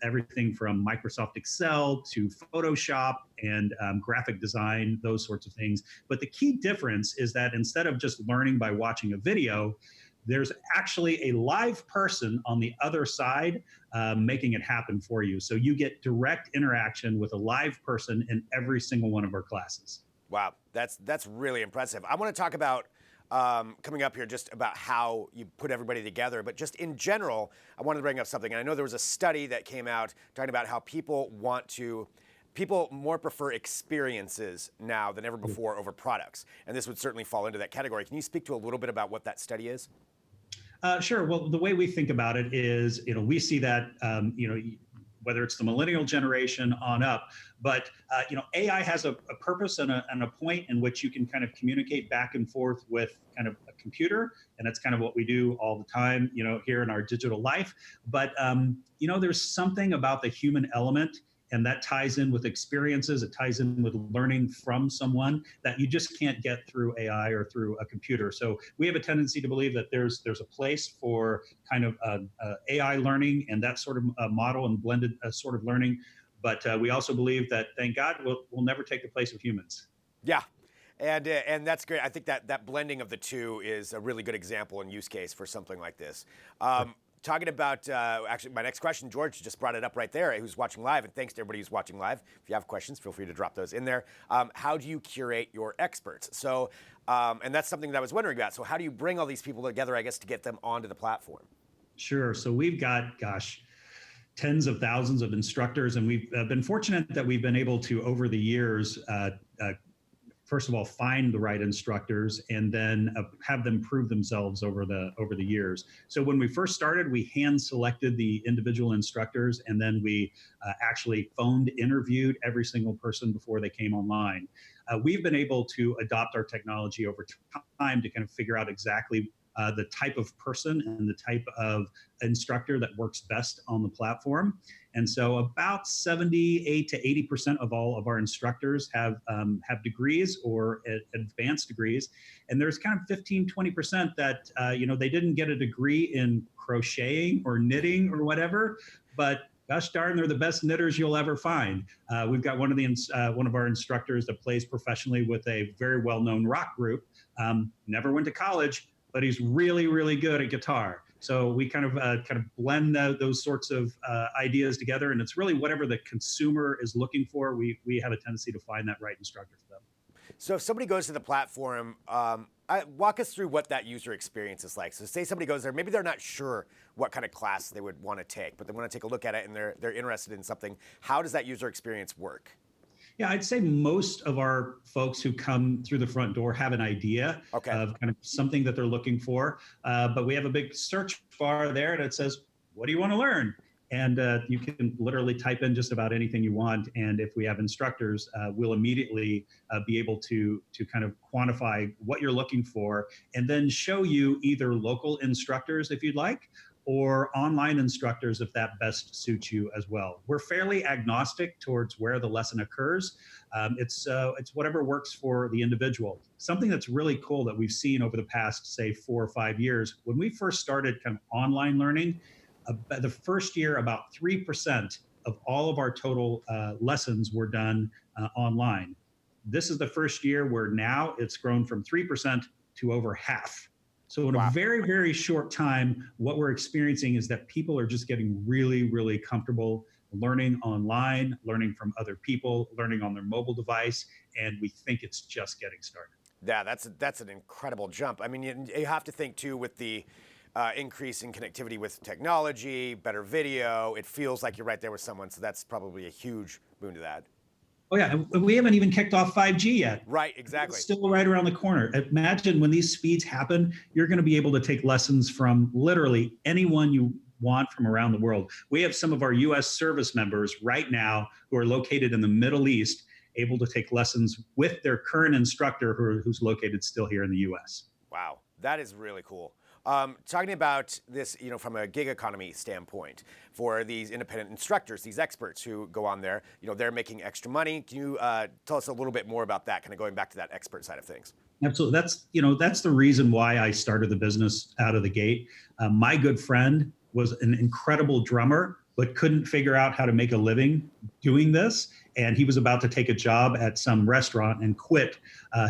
everything from Microsoft Excel to Photoshop and graphic design, those sorts of things. But the key difference is that instead of just learning by watching a video, there's actually a live person on the other side making it happen for you. So you get direct interaction with a live person in every single one of our classes. Wow, that's really impressive. I want to talk about coming up here just about how you put everybody together, but just in general, I wanted to bring up something. And I know there was a study that came out talking about how people more prefer experiences now than ever before over products. And this would certainly fall into that category. Can you speak to a little bit about what that study is? Sure. Well, the way we think about it is, we see that, whether it's the millennial generation on up. But AI has a purpose and a point in which you can kind of communicate back and forth with kind of a computer, and that's kind of what we do all the time, here in our digital life. But there's something about the human element, and that ties in with experiences. It ties in with learning from someone that you just can't get through AI or through a computer. So we have a tendency to believe that there's a place for kind of AI learning and that sort of model and blended sort of learning. But we also believe that, thank God, we'll never take the place of humans. Yeah. And that's great. I think that blending of the two is a really good example and use case for something like this. Talking about, actually, my next question, George just brought it up right there, who's watching live, and thanks to everybody who's watching live. If you have questions, feel free to drop those in there. How do you curate your experts? So, and that's something that I was wondering about. So how do you bring all these people together, I guess, to get them onto the platform? Sure. So we've got, tens of thousands of instructors, and we've been fortunate that we've been able to, over the years, first of all, find the right instructors and then have them prove themselves over the years. So when we first started, we hand selected the individual instructors, and then we actually phoned, interviewed every single person before they came online. We've been able to adopt our technology over time to kind of figure out exactly the type of person and the type of instructor that works best on the platform. And so about 78 to 80% of all of our instructors have degrees or advanced degrees. And there's kind of 15, 20% that, they didn't get a degree in crocheting or knitting or whatever, but gosh darn, they're the best knitters you'll ever find. We've got one of our instructors that plays professionally with a very well-known rock group, never went to college, but he's really, really good at guitar. So we kind of blend those sorts of ideas together, and it's really whatever the consumer is looking for. We have a tendency to find that right instructor for them. So if somebody goes to the platform, walk us through what that user experience is like. So say somebody goes there, maybe they're not sure what kind of class they would want to take, but they want to take a look at it and they're interested in something. How does that user experience work? Yeah, I'd say most of our folks who come through the front door have an idea of kind of something that they're looking for. But we have a big search bar there that says, what do you want to learn? And you can literally type in just about anything you want. And if we have instructors, we'll immediately be able to kind of quantify what you're looking for and then show you either local instructors if you'd like, or online instructors if that best suits you as well. We're fairly agnostic towards where the lesson occurs. It's whatever works for the individual. Something that's really cool that we've seen over the past, say, 4 or 5 years, when we first started kind of online learning, the first year about 3% of all of our total lessons were done online. This is the first year where now it's grown from 3% to over half. So in a very, very short time, what we're experiencing is that people are just getting really, really comfortable learning online, learning from other people, learning on their mobile device, and we think it's just getting started. Yeah, that's an incredible jump. I mean, you have to think, too, with the increase in connectivity with technology, better video, it feels like you're right there with someone, so that's probably a huge boon to that. Oh yeah, and we haven't even kicked off 5G yet. Right, exactly. It's still right around the corner. Imagine when these speeds happen, you're going to be able to take lessons from literally anyone you want from around the world. We have some of our U.S. service members right now who are located in the Middle East, able to take lessons with their current instructor who's located still here in the U.S. Wow, that is really cool. Talking about this, from a gig economy standpoint, for these independent instructors, these experts who go on there, they're making extra money. Can you tell us a little bit more about that, kind of going back to that expert side of things? Absolutely. That's the reason why I started the business out of the gate. My good friend was an incredible drummer, but couldn't figure out how to make a living doing this. And he was about to take a job at some restaurant and quit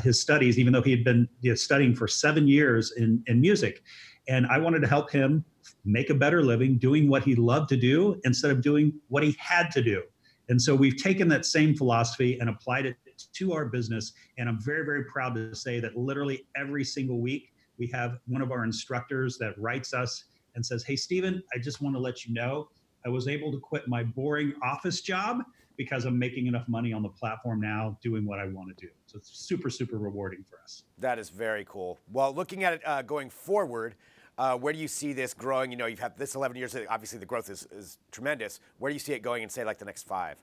his studies, even though he had been studying for 7 years in music. And I wanted to help him make a better living doing what he loved to do instead of doing what he had to do. And so we've taken that same philosophy and applied it to our business. And I'm very, very proud to say that literally every single week, we have one of our instructors that writes us and says, hey, Stephen, I just want to let you know, I was able to quit my boring office job because I'm making enough money on the platform now doing what I want to do. So it's super, super rewarding for us. That is very cool. Well, looking at it going forward, Where do you see this growing? You know, you've had this 11 years. Obviously, the growth is tremendous. Where do you see it going in, say, like the next 5?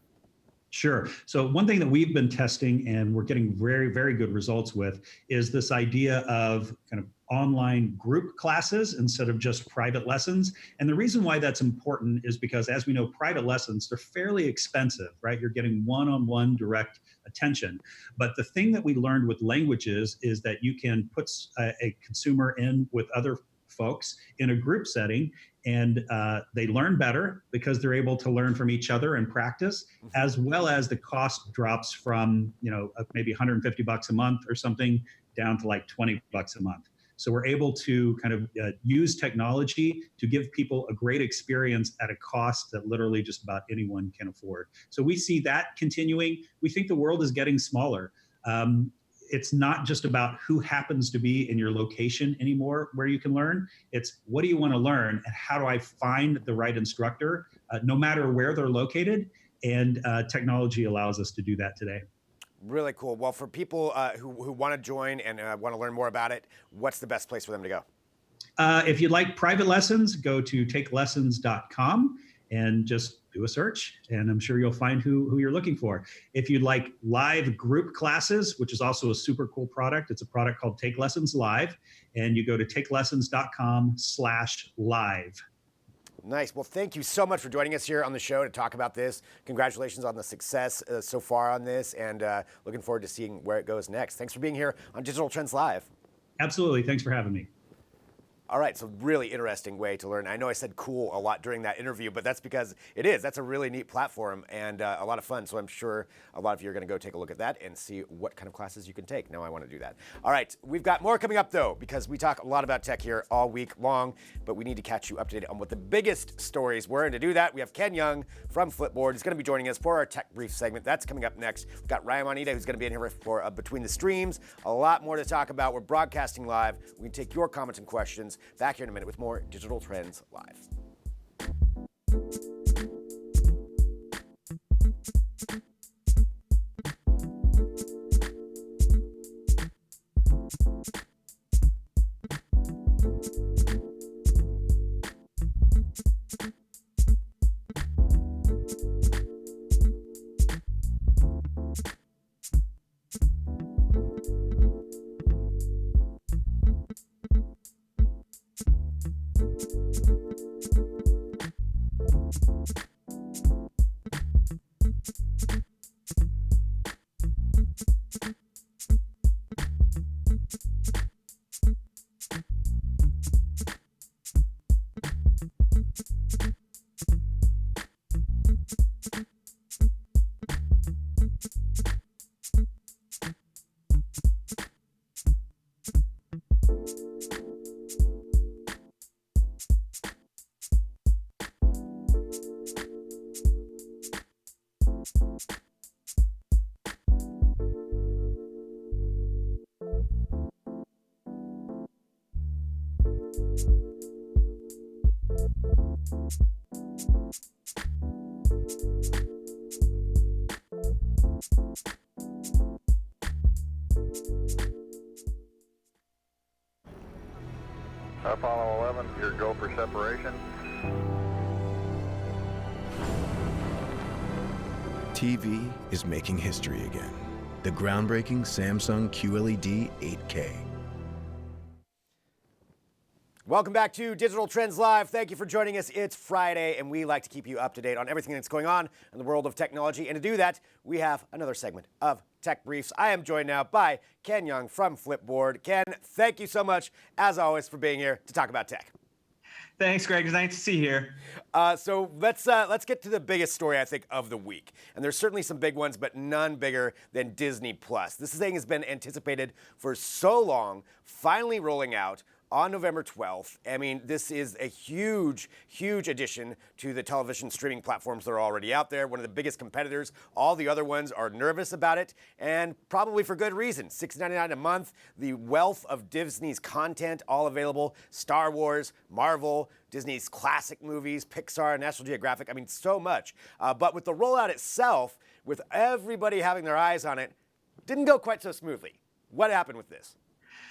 Sure. So one thing that we've been testing and we're getting very, very good results with is this idea of kind of online group classes instead of just private lessons. And the reason why that's important is because, as we know, private lessons, they're fairly expensive, right? You're getting one-on-one direct attention. But the thing that we learned with languages is that you can put a consumer in with other folks in a group setting, and they learn better because they're able to learn from each other and practice, as well as the cost drops from, you know, maybe $150 a month or something down to like $20 a month. So we're able to kind of use technology to give people a great experience at a cost that literally just about anyone can afford. So we see that continuing. We think the world is getting smaller. It's not just about who happens to be in your location anymore where you can learn. It's what do you want to learn and how do I find the right instructor, no matter where they're located. And technology allows us to do that today. Really cool. Well, for people who want to join and want to learn more about it, what's the best place for them to go? If you'd like private lessons, go to TakeLessons.com and just do a search, and I'm sure you'll find who you're looking for. If you'd like live group classes, which is also a super cool product, it's a product called Take Lessons Live, and you go to TakeLessons.com/live. Nice. Well, thank you so much for joining us here on the show to talk about this. Congratulations on the success so far on this, and looking forward to seeing where it goes next. Thanks for being here on Digital Trends Live. Absolutely. Thanks for having me. All right, so really interesting way to learn. I know I said cool a lot during that interview, but that's because it is. That's a really neat platform and a lot of fun. So I'm sure a lot of you are going to go take a look at that and see what kind of classes you can take. Now I want to do that. All right, we've got more coming up, though, because we talk a lot about tech here all week long, but we need to catch you up to date on what the biggest stories were. And to do that, we have Ken Yeung from Flipboard. He's going to be joining us for our Tech Brief segment. That's coming up next. We've got Ryan Juanita, who's going to be in here for Between the Streams. A lot more to talk about. We're broadcasting live. We can take your comments and questions back here in a minute with more Digital Trends Live. Apollo 11, your go for separation. TV is making history again. The groundbreaking Samsung QLED 8K. Welcome back to Digital Trends Live. Thank you for joining us. It's Friday, and we like to keep you up to date on everything that's going on in the world of technology. And to do that, we have another segment of Tech Briefs. I am joined now by Ken Yeung from Flipboard. Ken, thank you so much, as always, for being here to talk about tech. Thanks, Greg. It's nice to see you here. So let's get to the biggest story, I think, of the week. And there's certainly some big ones, but none bigger than Disney+. This thing has been anticipated for so long, finally rolling out on November 12th. I mean, this is a huge, huge addition to the television streaming platforms that are already out there. One of the biggest competitors. All the other ones are nervous about it, and probably for good reason. $6.99 a month, the wealth of Disney's content, all available. Star Wars, Marvel, Disney's classic movies, Pixar, National Geographic. I mean, so much. But with the rollout itself, with everybody having their eyes on it, didn't go quite so smoothly. What happened with this?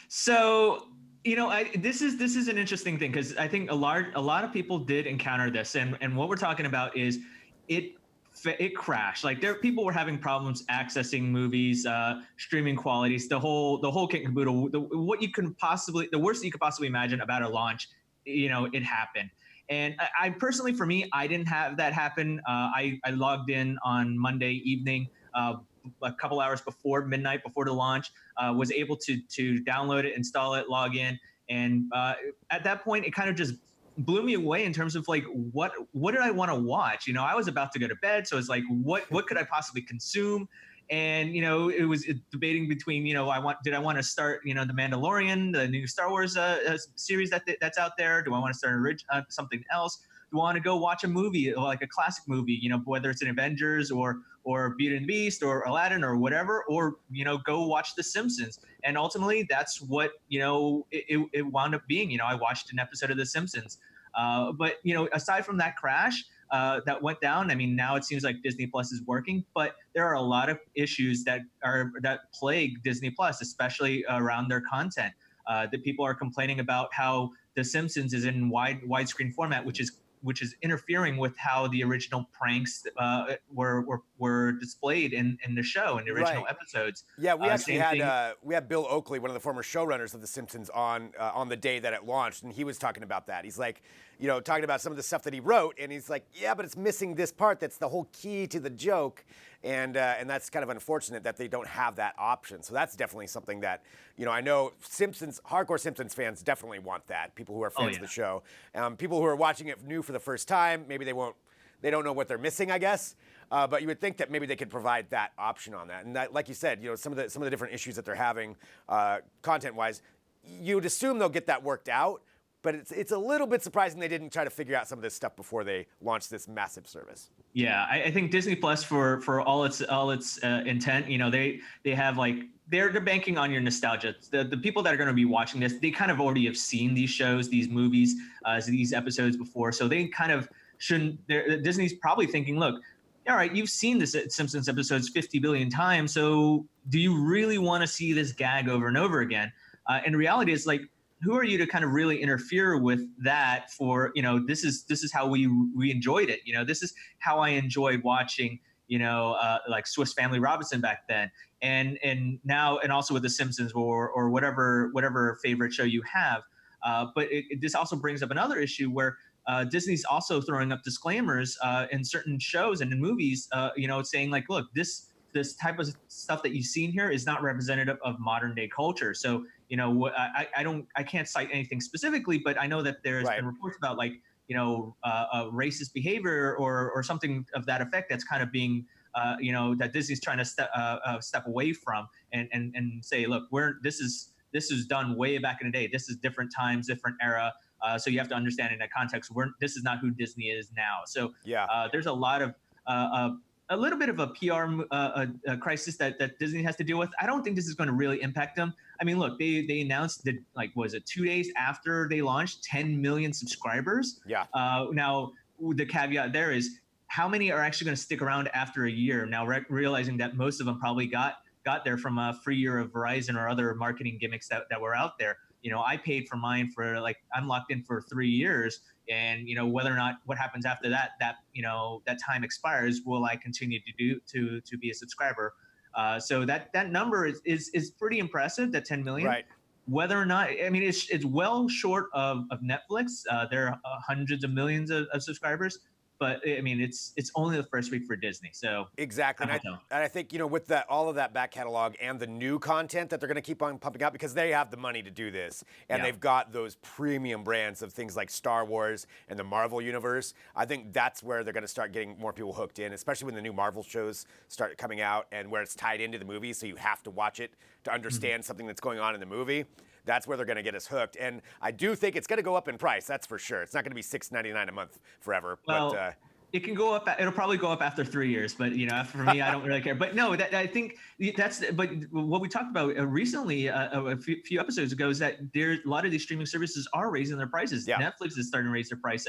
So This is an interesting thing because I think a lot of people did encounter this, and what we're talking about is it crashed. Like people were having problems accessing movies, streaming qualities, the whole kit and caboodle. The worst that you could possibly imagine about a launch, it happened. And I personally, for me, I didn't have that happen. I logged in on Monday evening, a couple hours before midnight, before the launch, was able to download it, install it, log in. And at that point, it kind of just blew me away in terms of like, what did I want to watch? I was about to go to bed. So it's like, what could I possibly consume? And, it was debating between, did I want to start, The Mandalorian, the new Star Wars series that's out there? Do I want to start something else? Do I want to go watch a movie, like a classic movie, whether it's an Avengers or Beauty and the Beast or Aladdin or whatever, or, go watch The Simpsons. And ultimately, that's what, it wound up being. I watched an episode of The Simpsons. But, aside from that crash, that went down. I mean, now it seems like Disney Plus is working, but there are a lot of issues that plague Disney Plus, especially around their content. That people are complaining about how The Simpsons is in widescreen format, which is interfering with how the original pranks were displayed in the show, in the original episodes. Yeah, we actually had Bill Oakley, one of the former showrunners of The Simpsons, on the day that it launched, and he was talking about that. He's like, talking about some of the stuff that he wrote, and he's like, yeah, but it's missing this part that's the whole key to the joke, and that's kind of unfortunate that they don't have that option. So that's definitely something that, I know hardcore Simpsons fans definitely want that. People who are fans of the show, people who are watching it new for the first time, maybe they don't know what they're missing, I guess. But you would think that maybe they could provide that option on that. And that, like you said, some of the different issues that they're having, content-wise, you would assume they'll get that worked out. But it's a little bit surprising they didn't try to figure out some of this stuff before they launched this massive service. Yeah, I think Disney Plus, for all its intent, they have like they're banking on your nostalgia. The people that are going to be watching this, they kind of already have seen these shows, these movies, these episodes before, so they kind of shouldn't. Disney's probably thinking, look, all right, you've seen this Simpsons episodes 50 billion times, so do you really want to see this gag over and over again? And the reality is, like, who are you to kind of really interfere with that for, this is how we enjoyed it. This is how I enjoyed watching, like Swiss Family Robinson back then. And now, and also with The Simpsons or whatever favorite show you have. But this also brings up another issue where Disney's also throwing up disclaimers in certain shows and in movies, saying like, look, this type of stuff that you've seen here is not representative of modern day culture. So, I can't cite anything specifically, but I know that there's been reports about like, racist behavior or something of that effect that's kind of being, that Disney's trying to step away from and say, look, this is done way back in the day. This is different times, different era. So you have to understand in that context, this is not who Disney is now. So there's a lot of a little bit of a PR crisis that Disney has to deal with. I don't think this is going to really impact them. I mean, look, they announced that, like, was it 2 days after they launched, 10 million subscribers? Yeah. Now, the caveat there is how many are actually going to stick around after a year? Now, realizing that most of them probably got there from a free year of Verizon or other marketing gimmicks that were out there. I paid for mine for, like, I'm locked in for 3 years. And, whether or not what happens after that time expires, will I continue to be a subscriber? So that number is pretty impressive, that 10 million. Right. Whether or not, I mean, it's well short of Netflix. There are hundreds of millions of subscribers. But I mean, it's only the first week for Disney, so exactly. And I think with all of that back catalog and the new content that they're going to keep on pumping out, because they have the money to do this, and they've got those premium brands of things like Star Wars and the Marvel universe. I think that's where they're going to start getting more people hooked in, especially when the new Marvel shows start coming out and where it's tied into the movie, so you have to watch it to understand something that's going on in the movie. That's where they're going to get us hooked. And I do think it's going to go up in price. That's for sure. It's not going to be $6.99 a month forever. Well, but it can go up. It'll probably go up after 3 years. But for me, I don't really care. But no, I think that's. But what we talked about recently, a few episodes ago, is that a lot of these streaming services are raising their prices. Yeah. Netflix is starting to raise their price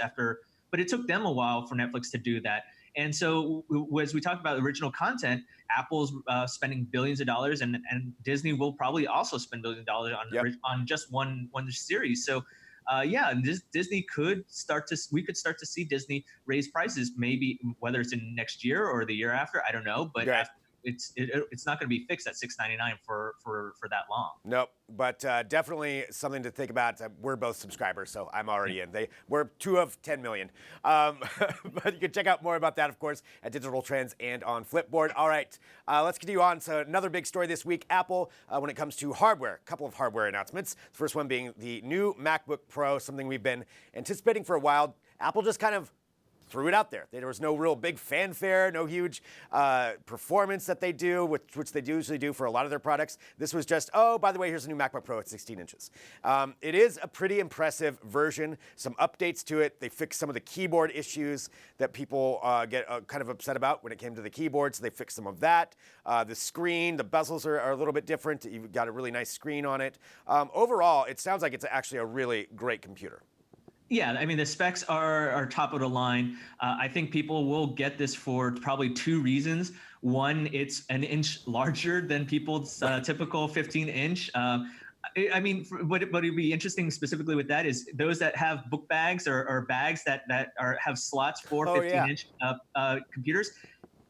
but it took them a while for Netflix to do that. And so as we talked about original content, Apple's spending billions of dollars, and Disney will probably also spend billions of dollars on just one series. So Disney we could start to see Disney raise prices, maybe whether it's in next year or the year after, I don't know, but it's not going to be fixed at $6.99 for that long. Nope, but definitely something to think about. We're both subscribers, so I'm already in. We're 2 of 10 million. But you can check out more about that, of course, at Digital Trends and on Flipboard. All right, let's continue on. So another big story this week, Apple, when it comes to hardware, a couple of hardware announcements. The first one being the new MacBook Pro, something we've been anticipating for a while. Apple just kind of threw it out there. There was no real big fanfare, no huge performance that they do, which they usually do for a lot of their products. This was just, oh, by the way, here's a new MacBook Pro at 16 inches. It is a pretty impressive version, some updates to it. They fixed some of the keyboard issues that people get kind of upset about when it came to the keyboard, so they fixed some of that. The screen, the bezels are a little bit different. You've got a really nice screen on it. Overall, it sounds like it's actually a really great computer. Yeah, I mean, the specs are top of the line. I think people will get this for probably 2 reasons. One, it's an inch larger than people's typical 15-inch. I mean, what would be interesting specifically with that is those that have book bags or bags that have slots for 15-inch computers.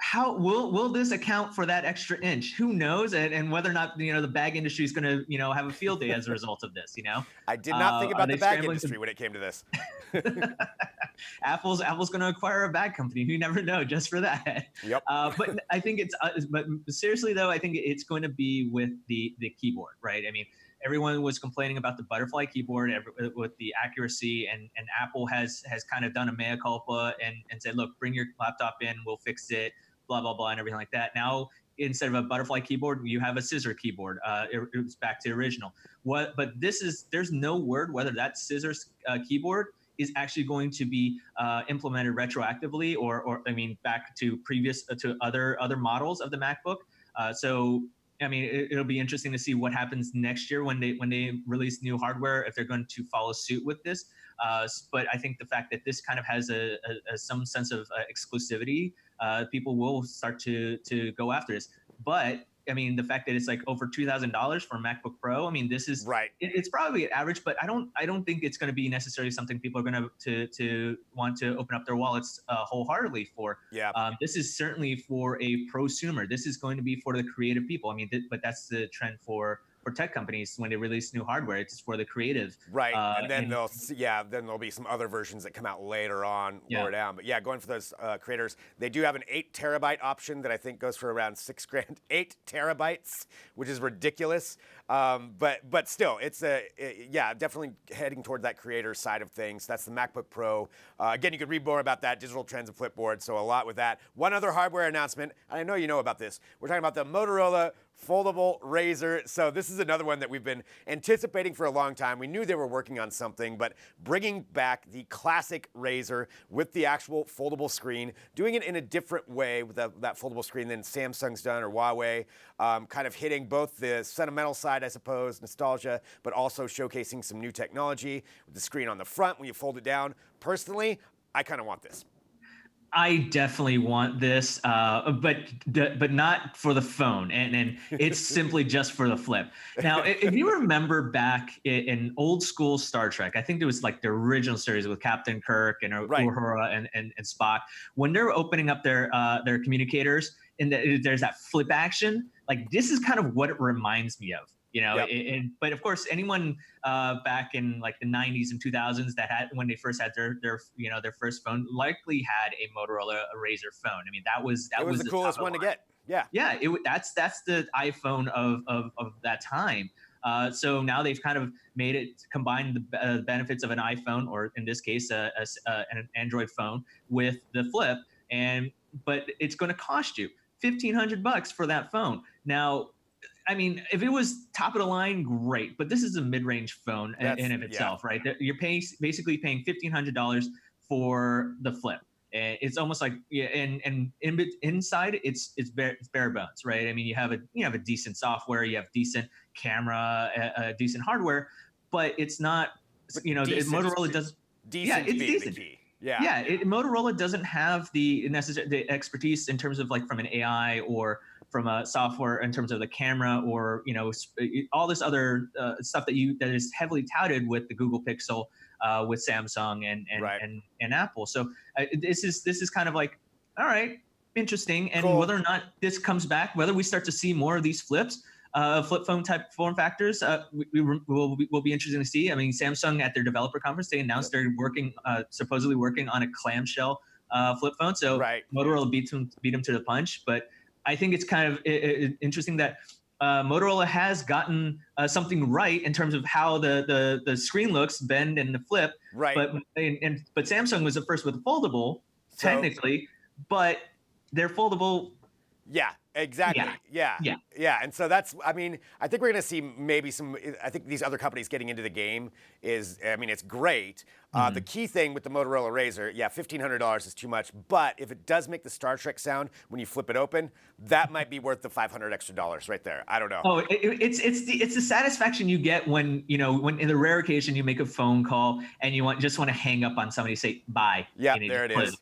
How will this account for that extra inch? Who knows? And whether or not the bag industry is going to have a field day as a result of this. I did not think about the bag industry when it came to this. Apple's going to acquire a bag company. You never know, just for that. Yep. But I think but seriously though, I think it's going to be with the keyboard, right? I mean, everyone was complaining about the butterfly keyboard with the accuracy, and Apple has kind of done a mea culpa and said, look, bring your laptop in, we'll fix it, blah, blah, blah, and everything like that. Now, instead of a butterfly keyboard, you have a scissor keyboard. It's back to original. But there's no word whether that scissors keyboard is actually going to be implemented retroactively or I mean, back to to other models of the MacBook. So I mean, it'll be interesting to see what happens next year when they release new hardware, if they're going to follow suit with this. But I think the fact that this kind of has some sense of exclusivity, people will start to go after this. But I mean, the fact that it's like over $2,000 for a MacBook Pro, I mean, this is right. It's probably average, but I don't think it's going to be necessarily something people are going to want to open up their wallets wholeheartedly for. Yeah. This is certainly for a prosumer. This is going to be for the creative people. I mean, but that's the trend for tech companies when they release new hardware. It's for the creative. Right, and then there'll be some other versions that come out later on, lower down. But yeah, going for those creators, they do have an 8 terabyte option that I think goes for around $6,000. 8 terabytes, which is ridiculous. But still, it's definitely heading toward that creator side of things. That's the MacBook Pro. Again, you could read more about that, Digital Trends and Flipboard, so a lot with that. One other hardware announcement, and I know you know about this. We're talking about the Motorola foldable razor. So this is another one that we've been anticipating for a long time. We knew they were working on something, but bringing back the classic razor with the actual foldable screen, doing it in a different way with that foldable screen than Samsung's done or Huawei, kind of hitting both the sentimental side, I suppose, nostalgia, but also showcasing some new technology with the screen on the front when you fold it down. Personally, I kind of want this. I definitely want this, but not for the phone, and it's simply just for the flip. Now, if you remember back in old school Star Trek, I think it was like the original series with Captain Kirk and Uhura and Spock, when they're opening up their communicators and there's that flip action. Like, this is kind of what it reminds me of. But of course, anyone back in like the 90s and 2000s that had, when they first had their first phone, likely had a Motorola Razr phone. I mean, that was the coolest one to get. Yeah. Yeah. That's the iPhone of that time. So now they've kind of made it combine the benefits of an iPhone, or in this case, an Android phone, with the flip, but it's going to cost you $1,500 for that phone. Now, I mean, if it was top of the line, great. But this is a mid-range phone in of itself, right? You're basically paying $1,500 for the flip. It's almost like, and inside it's bare bones, right? I mean, you have a decent software, you have decent camera, decent hardware, but it's not. Motorola does. Decent. It's decent. Motorola doesn't have the necessary expertise in terms of like from an AI or from a software in terms of the camera or all this other stuff that is heavily touted with the Google Pixel, with Samsung and Apple. So this is kind of like, all right, interesting. And whether or not this comes back, whether we start to see more of these flip phone type form factors, will be interesting to see. I mean, Samsung at their developer conference, they announced they're supposedly working on a clamshell flip phone. So Motorola beat them to the punch. But I think it's kind of interesting that Motorola has gotten something right in terms of how the screen looks, bend and the flip. Right. But Samsung was the first with foldable, technically, but they're foldable. Yeah, exactly. Yeah. And so that's, I mean, I think we're going to see maybe I think these other companies getting into the game it's great. The key thing with the Motorola Razr, $1,500 is too much, but if it does make the Star Trek sound when you flip it open, that might be worth the $500 extra right there. I don't know. Oh, it's the satisfaction you get when when in the rare occasion you make a phone call and you just want to hang up on somebody, say bye. Yeah, there it is.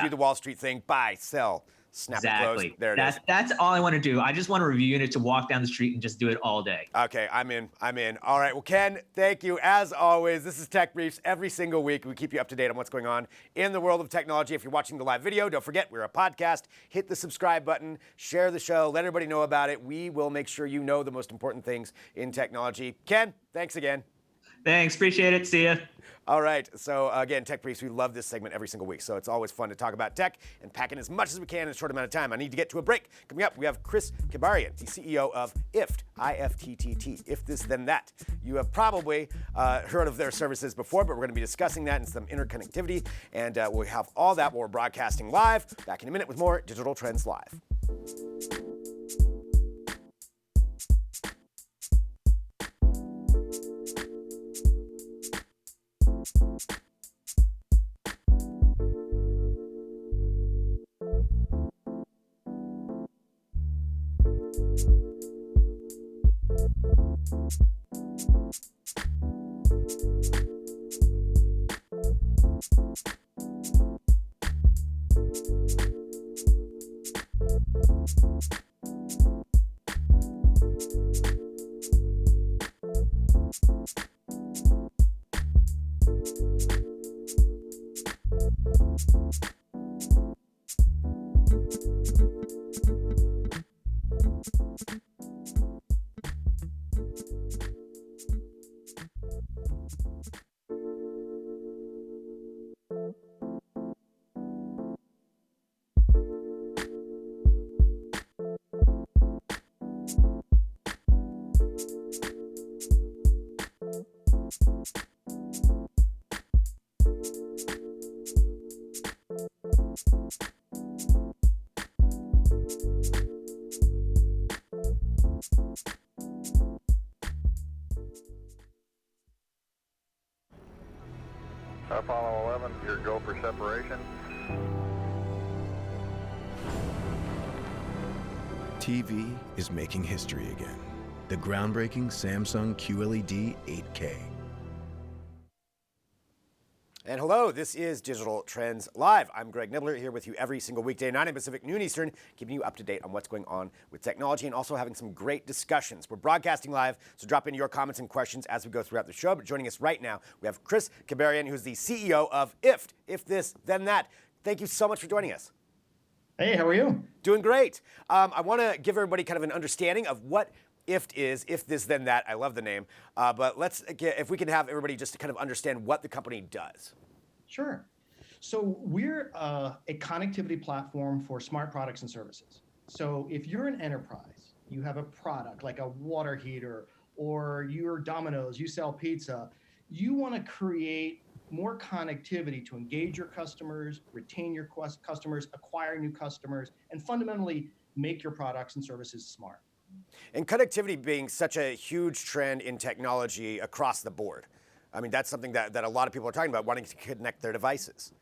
Do the Wall Street thing, buy, sell. Snap exactly. Close. There it is. That's all I want to do. I just want to review it to walk down the street and just do it all day. Okay, I'm in. All right, well, Ken, thank you. As always, this is Tech Briefs. Every single week, we keep you up to date on what's going on in the world of technology. If you're watching the live video, don't forget, we're a podcast. Hit the subscribe button, share the show, let everybody know about it. We will make sure you know the most important things in technology. Ken, thanks again. Thanks, appreciate it. See ya. All right, so again, Tech Briefs, we love this segment every single week, so it's always fun to talk about tech and pack in as much as we can in a short amount of time. I need to get to a break. Coming up, we have Chris Kibarian, the CEO of IFTT, I-F-T-T-T, If This Then That. You have probably heard of their services before, but we're going to be discussing that and some interconnectivity, and we'll have all that while we're broadcasting live. Back in a minute with more Digital Trends Live. Apollo 11, your go for separation. TV is making history again. The groundbreaking Samsung QLED 8K. And hello, this is Digital Trends Live. I'm Greg Nibbler here with you every single weekday, 9 a.m. Pacific, noon Eastern, keeping you up to date on what's going on with technology and also having some great discussions. We're broadcasting live, so drop in your comments and questions as we go throughout the show. But joining us right now, we have Chris Kibarian, who's the CEO of IFTT, If This Then That. Thank you so much for joining us. Hey, how are you? Doing great. I want to give everybody kind of an understanding of what IFTT is, If This Then That. I love the name. But if we can have everybody just to kind of understand what the company does. Sure. So we're a connectivity platform for smart products and services. So if you're an enterprise, you have a product like a water heater, or you're Domino's, you sell pizza, you want to create more connectivity to engage your customers, retain your customers, acquire new customers, and fundamentally make your products and services smart. And connectivity being such a huge trend in technology across the board. I mean, that's something that a lot of people are talking about, wanting to connect their devices.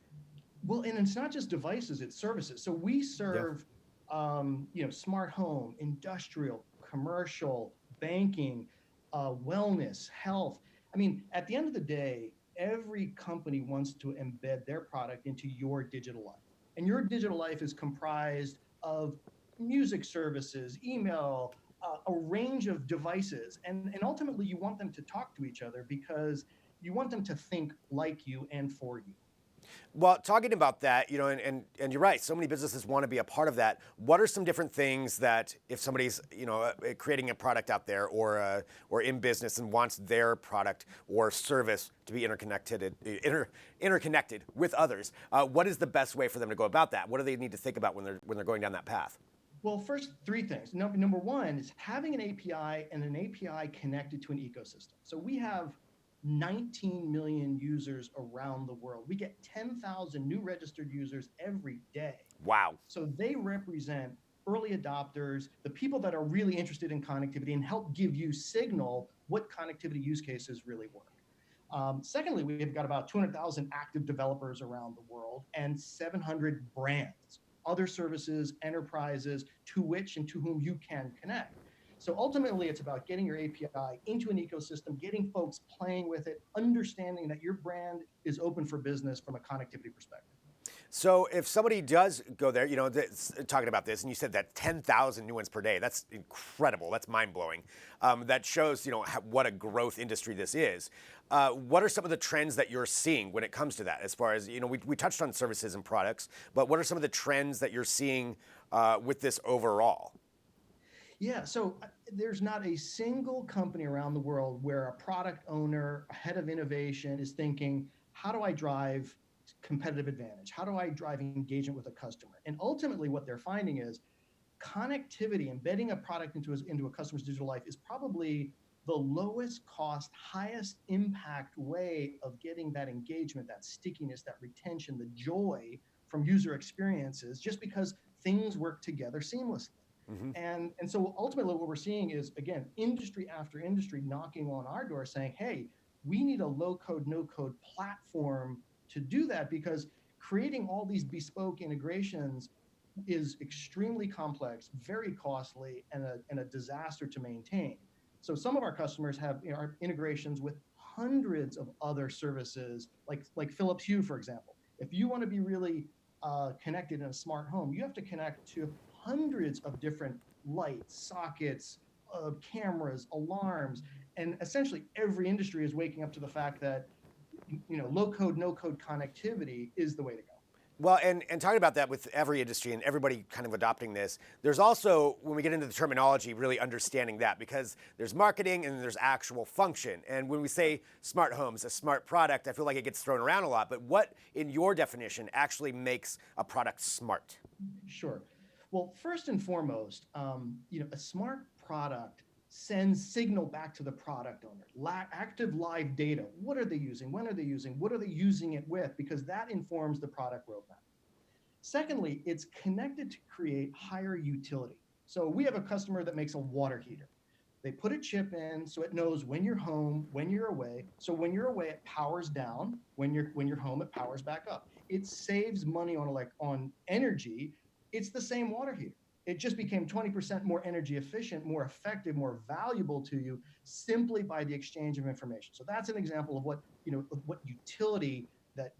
Well, and it's not just devices, it's services. So we serve, smart home, industrial, commercial, banking, wellness, health. I mean, at the end of the day, every company wants to embed their product into your digital life. And your digital life is comprised of music services, email, a range of devices. And ultimately, you want them to talk to each other because you want them to think like you and for you. Well, talking about that, and you're right, so many businesses want to be a part of that. What are some different things that if somebody's, creating a product out there or in business and wants their product or service to be interconnected with others, what is the best way for them to go about that? What do they need to think about when they're going down that path? Well, first, three things. Number one is having an API and an API connected to an ecosystem. So we have 19 million users around the world. We get 10,000 new registered users every day. Wow. So they represent early adopters, the people that are really interested in connectivity and help give you signal what connectivity use cases really work. Secondly, we've got about 200,000 active developers around the world and 700 brands, other services, enterprises to which and to whom you can connect. So ultimately, it's about getting your API into an ecosystem, getting folks playing with it, understanding that your brand is open for business from a connectivity perspective. So if somebody does go there, talking about this, and you said that 10,000 new ones per day, that's incredible. That's mind-blowing. That shows, what a growth industry this is. What are some of the trends that you're seeing when it comes to that? As far as, we touched on services and products, but what are some of the trends that you're seeing with this overall? Yeah, so there's not a single company around the world where a product owner, a head of innovation is thinking, how do I drive competitive advantage? How do I drive engagement with a customer? And ultimately what they're finding is connectivity, embedding a product into a customer's digital life is probably the lowest cost, highest impact way of getting that engagement, that stickiness, that retention, the joy from user experiences, just because things work together seamlessly. Mm-hmm. And so ultimately what we're seeing is, again, industry after industry knocking on our door saying, hey, we need a low code, no code platform to do that, because creating all these bespoke integrations is extremely complex, very costly, and a disaster to maintain. So some of our customers have our integrations with hundreds of other services, like Philips Hue, for example. If you want to be really connected in a smart home, you have to connect to hundreds of different lights, sockets, cameras, alarms, and essentially every industry is waking up to the fact that low code, no code connectivity is the way to go. Well, and talking about that with every industry and everybody kind of adopting this, there's also, when we get into the terminology, really understanding that, because there's marketing and there's actual function. And when we say smart homes, a smart product, I feel like it gets thrown around a lot. But what, in your definition, actually makes a product smart? Sure. Well, first and foremost, a smart product sends signal back to the product owner. Active live data. What are they using? When are they using? What are they using it with? Because that informs the product roadmap. Secondly, it's connected to create higher utility. So we have a customer that makes a water heater. They put a chip in so it knows when you're home, when you're away. So when you're away, it powers down. When you're home, it powers back up. It saves money on energy. It's the same water heater. It just became 20% more energy efficient, more effective, more valuable to you simply by the exchange of information. So that's an example of what utility that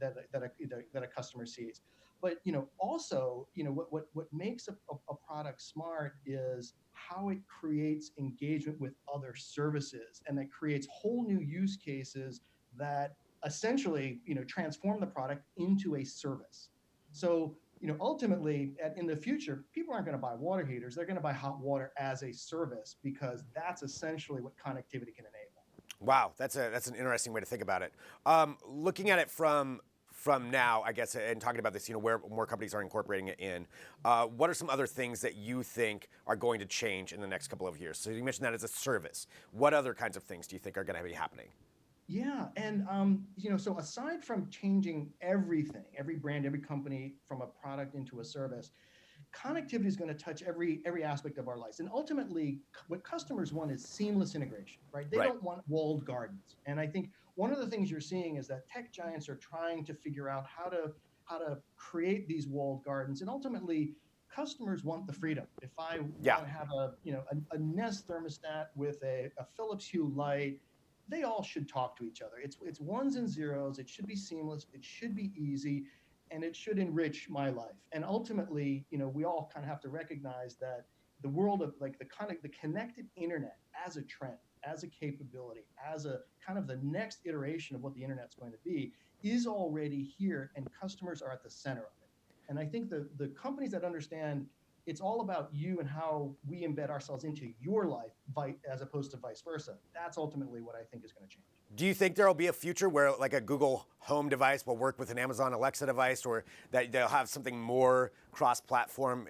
a customer sees. But also what makes a product smart is how it creates engagement with other services, and that creates whole new use cases that essentially transform the product into a service. So ultimately, in the future, people aren't going to buy water heaters. They're going to buy hot water as a service, because that's essentially what connectivity can enable. Wow, that's an interesting way to think about it. Looking at it from now, I guess, and talking about this, where more companies are incorporating it in, what are some other things that you think are going to change in the next couple of years? So you mentioned that as a service. What other kinds of things do you think are going to be happening? Yeah, and so aside from changing everything, every brand, every company, from a product into a service, connectivity is going to touch every aspect of our lives. And ultimately, what customers want is seamless integration, right? They don't want walled gardens. And I think one of the things you're seeing is that tech giants are trying to figure out how to create these walled gardens. And ultimately, customers want the freedom. If I want to have a Nest thermostat with a Philips Hue light, they all should talk to each other. It's ones and zeros. It should be seamless. It should be easy, and it should enrich my life. And ultimately, we all kind of have to recognize that the world of like the connected internet as a trend, as a capability, as a kind of the next iteration of what the internet's going to be is already here, and customers are at the center of it. And I think the companies that understand it's all about you and how we embed ourselves into your life as opposed to vice versa. That's ultimately what I think is going to change. Do you think there will be a future where like a Google Home device will work with an Amazon Alexa device, or that they'll have something more cross-platform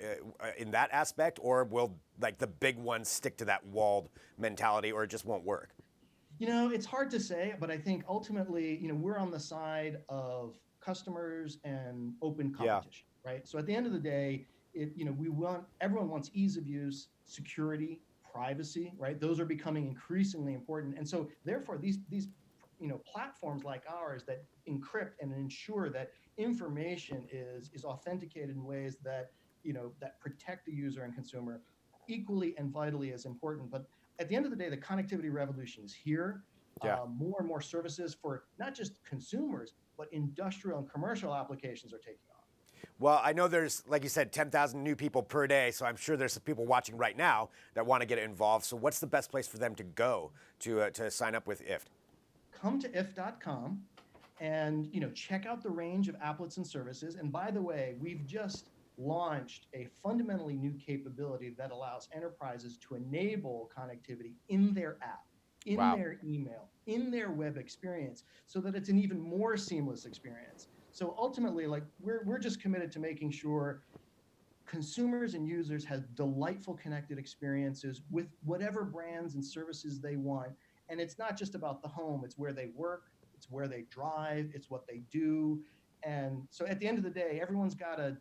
in that aspect, or will like the big ones stick to that walled mentality, or it just won't work? It's hard to say, but I think ultimately, we're on the side of customers and open competition, right? So at the end of the day, everyone wants ease of use, security, privacy, right? Those are becoming increasingly important. And so therefore these platforms like ours that encrypt and ensure that information is authenticated in ways that, that protect the user and consumer equally and vitally as important. But at the end of the day, the connectivity revolution is here. More and more services for not just consumers, but industrial and commercial applications are taking off. Well, I know there's, like you said, 10,000 new people per day, so I'm sure there's some people watching right now that want to get involved. So what's the best place for them to go to sign up with IFT? Come to IFT.com and check out the range of applets and services. And by the way, we've just launched a fundamentally new capability that allows enterprises to enable connectivity in their app, in their email, in their web experience, so that it's an even more seamless experience. So ultimately, like we're just committed to making sure consumers and users have delightful connected experiences with whatever brands and services they want. And it's not just about the home, it's where they work, it's where they drive, it's what they do. And so at the end of the day, everyone's got a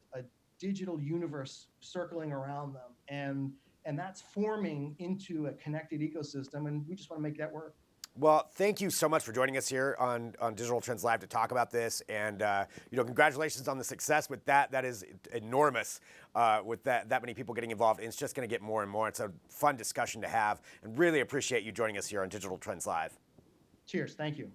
digital universe circling around them. And that's forming into a connected ecosystem, and we just want to make that work. Well, thank you so much for joining us here on Digital Trends Live to talk about this. And, congratulations on the success with that. That is enormous with that many people getting involved. And it's just going to get more and more. It's a fun discussion to have, and really appreciate you joining us here on Digital Trends Live. Cheers. Thank you.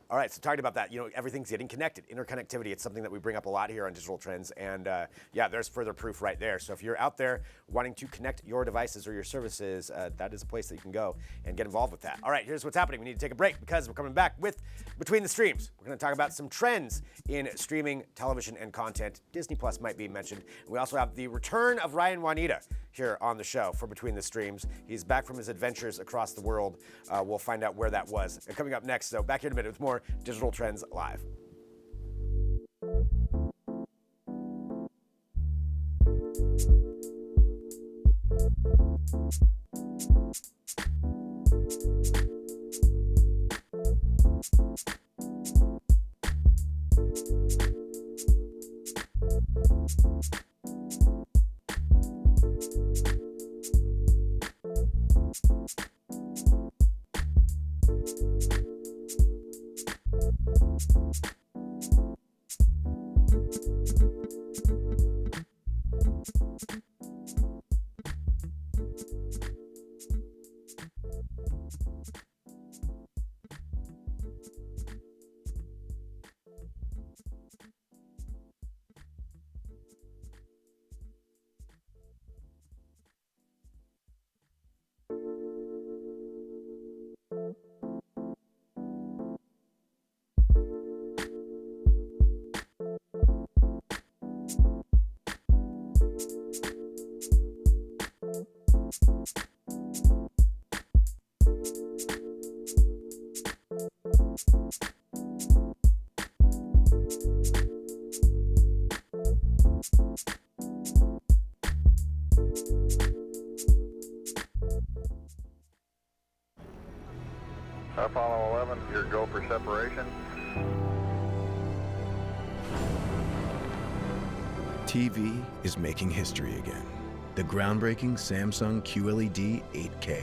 All right, so talking about that, everything's getting connected. Interconnectivity, it's something that we bring up a lot here on Digital Trends, and there's further proof right there. So if you're out there wanting to connect your devices or your services, that is a place that you can go and get involved with that. All right, here's what's happening. We need to take a break because we're coming back with Between the Streams. We're going to talk about some trends in streaming, television, and content. Disney Plus might be mentioned. And we also have the return of Ryan Juanita here on the show for Between the Streams. He's back from his adventures across the world. We'll find out where that was. And coming up next, so back here in a minute with more Digital Trends Live. Apollo 11, your go for separation. TV is making history again. The groundbreaking Samsung QLED 8K.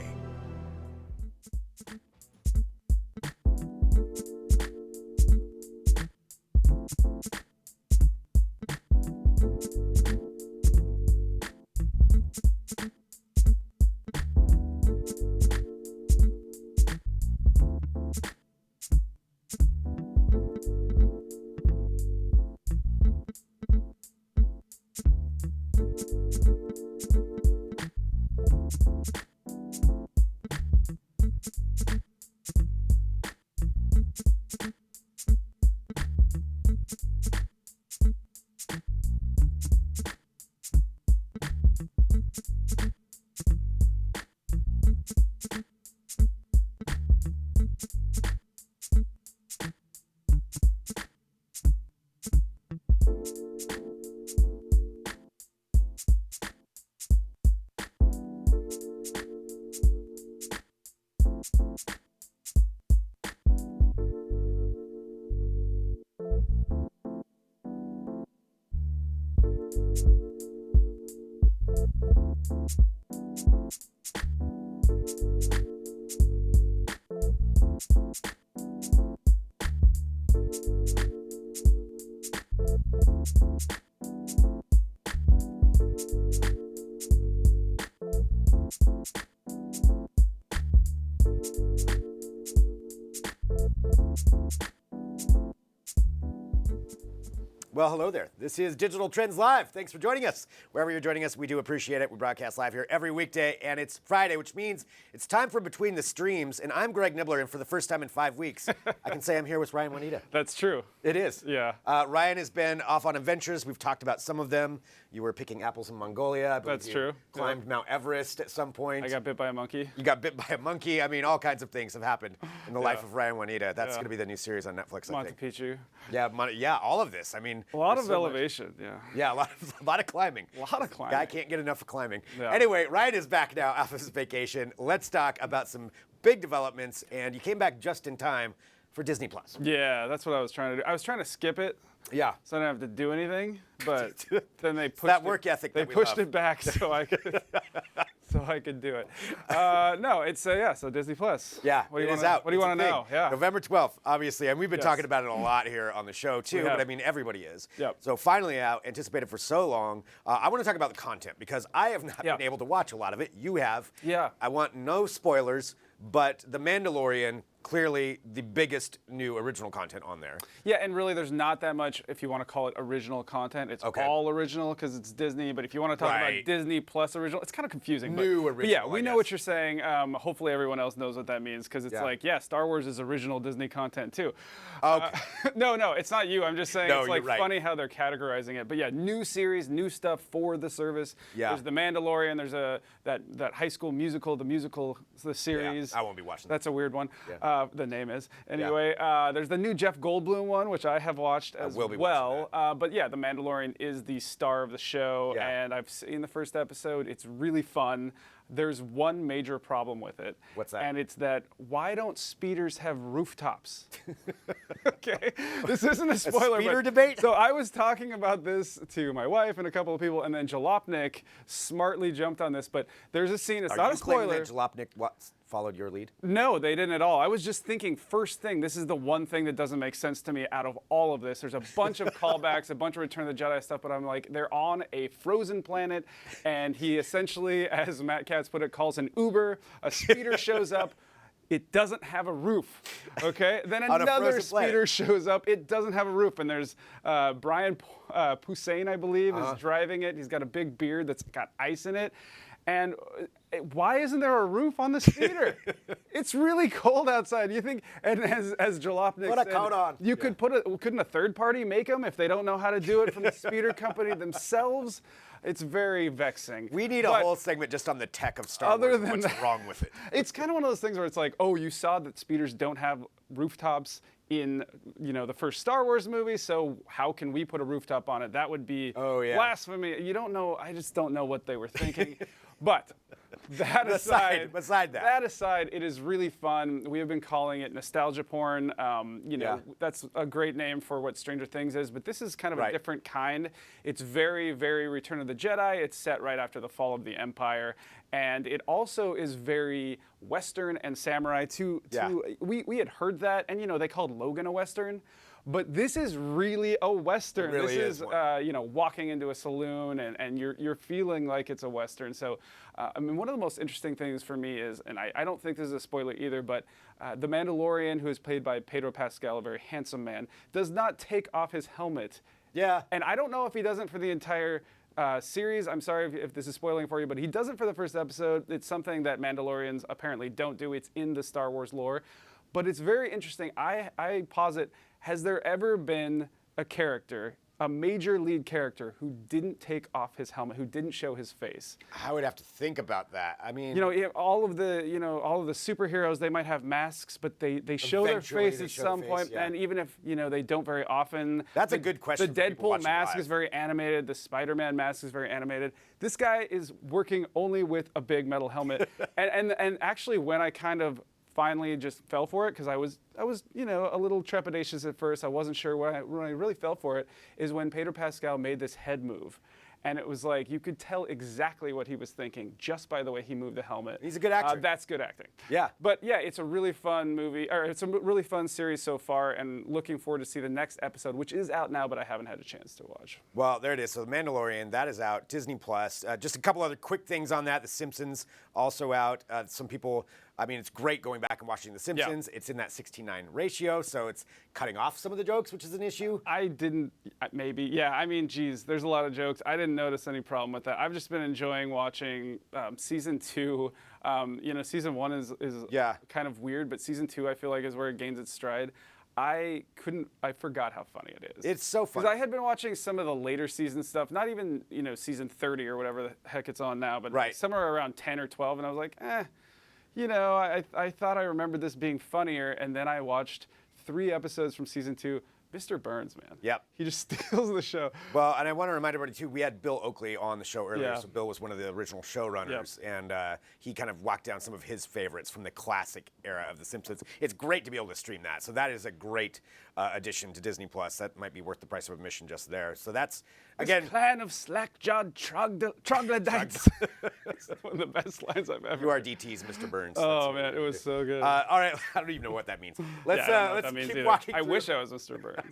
Well, hello there. This is Digital Trends Live. Thanks for joining us. Wherever you're joining us, we do appreciate it. We broadcast live here every weekday, and it's Friday, which means it's time for Between the Streams. And I'm Greg Nibbler, and for the first time in 5 weeks, I can say I'm here with Ryan Juanita. That's true. It is. Yeah. Ryan has been off on adventures. We've talked about some of them. You were picking apples in Mongolia. I believe That's you true. Climbed Mount Everest at some point. I got bit by a monkey. You got bit by a monkey. I mean, all kinds of things have happened in the life of Ryan Juanita. That's going to be the new series on Netflix, I think. Picchu. Yeah, all of this. I mean, a lot of so elevation. Yeah. Yeah, a lot of climbing. A lot of climbing. Guy can't get enough of climbing. Yeah. Anyway, Ryan is back now off his vacation. Let's talk about some big developments. And you came back just in time for Disney Plus. Yeah, that's what I was trying to do. I was trying to skip it. Yeah. So I didn't have to do anything. But then they pushed that work ethic. They pushed it back so I could. So I could do it. No, it's so Disney Plus. Yeah, what do you it is out. What do you want to know? Yeah. November 12th, obviously, and we've been talking about it a lot here on the show too. But I mean, everybody is. Yep. So finally out, anticipated for so long. I want to talk about the content because I have not been able to watch a lot of it. You have. Yeah. I want no spoilers, but The Mandalorian. Clearly the biggest new original content on there. Yeah, and really there's not that much, if you want to call it original content. It's all original because it's Disney, but if you want to talk about Disney plus original, it's kind of confusing. New original, but yeah, we know what you're saying. Hopefully everyone else knows what that means because it's like, Star Wars is original Disney content too. Okay. No, it's not you. I'm just saying it's like right. funny how they're categorizing it. But yeah, new series, new stuff for the service. Yeah. There's The Mandalorian, there's that High School Musical, the series. Yeah, I won't be watching That's a weird one. Yeah. The name is. Anyway, there's the new Jeff Goldblum one, which I have watched as well. But yeah, The Mandalorian is the star of the show, and I've seen the first episode. It's really fun. There's one major problem with it. What's that? And it's that why don't speeders have rooftops? Okay, this isn't a spoiler. A speeder debate? So I was talking about this to my wife and a couple of people, and then Jalopnik smartly jumped on this. But there's a scene. It's not a spoiler. Are you claiming that Jalopnik followed your lead? No, they didn't at all. I was just thinking, first thing, this is the one thing that doesn't make sense to me out of all of this. There's a bunch of callbacks, a bunch of Return of the Jedi stuff, but I'm like, they're on a frozen planet, and he essentially, as Matt Katz put it, calls an Uber. A speeder shows up. It doesn't have a roof, okay? Then another speeder shows up. It doesn't have a roof, and there's Brian Posehn, I believe, is driving it. He's got a big beard that's got ice in it. And why isn't there a roof on the speeder? It's really cold outside. You think, and as Jalopnik said, coat on. You could couldn't a third party make them if they don't know how to do it from the speeder company themselves? It's very vexing. We need a whole segment just on the tech of Star Wars and what's wrong with it. It's kind of one of those things where it's like, oh, you saw that speeders don't have rooftops in the first Star Wars movie, so how can we put a rooftop on it? That would be blasphemy. You don't know. I just don't know what they were thinking. But that aside, it is really fun. We have been calling it nostalgia porn. That's a great name for what Stranger Things is, but this is kind of a different kind. It's very, very Return of the Jedi. It's set right after the fall of the Empire, and it also is very Western and samurai. We had heard that, and they called Logan a Western. But this is really a Western. It really this is walking into a saloon and you're feeling like it's a Western. So, one of the most interesting things for me is, and I don't think this is a spoiler either, but the Mandalorian, who is played by Pedro Pascal, a very handsome man, does not take off his helmet. Yeah. And I don't know if he doesn't for the entire series. I'm sorry if this is spoiling for you, but he does it for the first episode. It's something that Mandalorians apparently don't do. It's in the Star Wars lore. But it's very interesting. I posit, has there ever been a character, a major lead character, who didn't take off his helmet, who didn't show his face? I would have to think about that. I mean, all of the superheroes, they might have masks, but they show their face at some point, and even if they don't very often. That's a good question. The Deadpool mask is very animated. The Spider-Man mask is very animated. This guy is working only with a big metal helmet, and actually, when I kind of finally just fell for it, because I was a little trepidatious at first. I wasn't sure when I really fell for it, is when Pedro Pascal made this head move. and it was like you could tell exactly what he was thinking just by the way he moved the helmet. He's a good actor. That's good acting. Yeah. But yeah, it's a really fun movie, or it's a really fun series so far, and looking forward to see the next episode, which is out now, but I haven't had a chance to watch. Well, there it is. So The Mandalorian, that is out. Disney Plus. Just a couple other quick things on that. The Simpsons also out. Some people, I mean, it's great going back and watching The Simpsons. Yeah. It's in that 16:9 ratio, so it's cutting off some of the jokes, which is an issue. I didn't, maybe, yeah. I mean, geez, there's a lot of jokes. I didn't notice any problem with that. I've just been enjoying watching season 2. Season 1 is kind of weird, but season 2 I feel like is where it gains its stride. I forgot how funny it is. It's so funny. Because I had been watching some of the later season stuff, not even, season 30 or whatever the heck it's on now, but somewhere around 10 or 12, and I was like, I thought I remembered this being funnier, and then I watched 3 episodes from season 2. Mr. Burns, man. Yep. He just steals the show. Well, and I want to remind everybody, too, we had Bill Oakley on the show earlier. Yeah. So Bill was one of the original showrunners, and he kind of walked down some of his favorites from the classic era of The Simpsons. It's great to be able to stream that. So that is a great addition to Disney Plus. That might be worth the price of admission just there. So that's, again... This clan of slack-jawed troglodytes. That's one of the best lines I've ever You are DT's Mr. Burns. Oh, man, it was so good. All right, I don't even know what that means. Let's keep walking through. I wish I was Mr. Burns.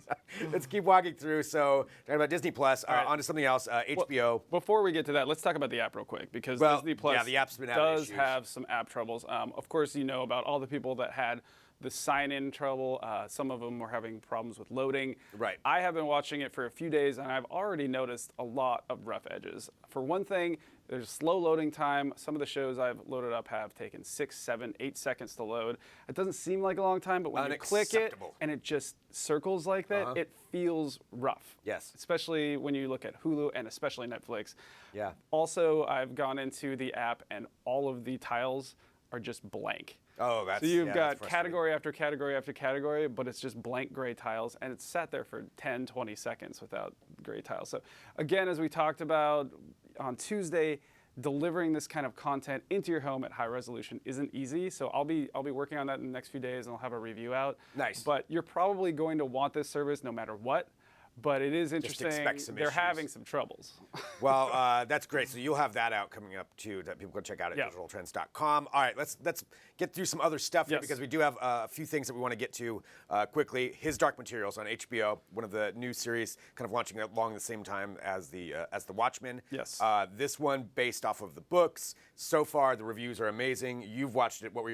Let's keep walking through. So, talking about Disney Plus, on to something else, HBO. Well, before we get to that, let's talk about the app real quick, because Disney Plus the app's been having does issues. have some app troubles. Of course, you know about all the people that had the sign-in trouble. Some of them were having problems with loading. Right. I have been watching it for a few days, and I've already noticed a lot of rough edges. For one thing, there's slow loading time. Some of the shows I've loaded up have taken 6, 7, 8 seconds to load. It doesn't seem like a long time, but when you click it and it just circles like that, it feels rough. Yes. Especially when you look at Hulu and especially Netflix. Yeah. Also, I've gone into the app and all of the tiles are just blank. Oh, that's So you've got category after category after category, but it's just blank gray tiles, and it's sat there for 10, 20 seconds without gray tiles. So again, as we talked about on Tuesday, delivering this kind of content into your home at high resolution isn't easy. So I'll be working on that in the next few days, and I'll have a review out. Nice. But you're probably going to want this service no matter what. But it is interesting. They're having some troubles. Well, that's great. So you'll have that out coming up too that people can check out at digitaltrends.com. All right, let's get through some other stuff here because we do have a few things that we want to get to quickly. His Dark Materials on HBO, one of the new series, kind of launching along the same time as the Watchmen. Yes. This one based off of the books. So far, the reviews are amazing. You've watched it. What were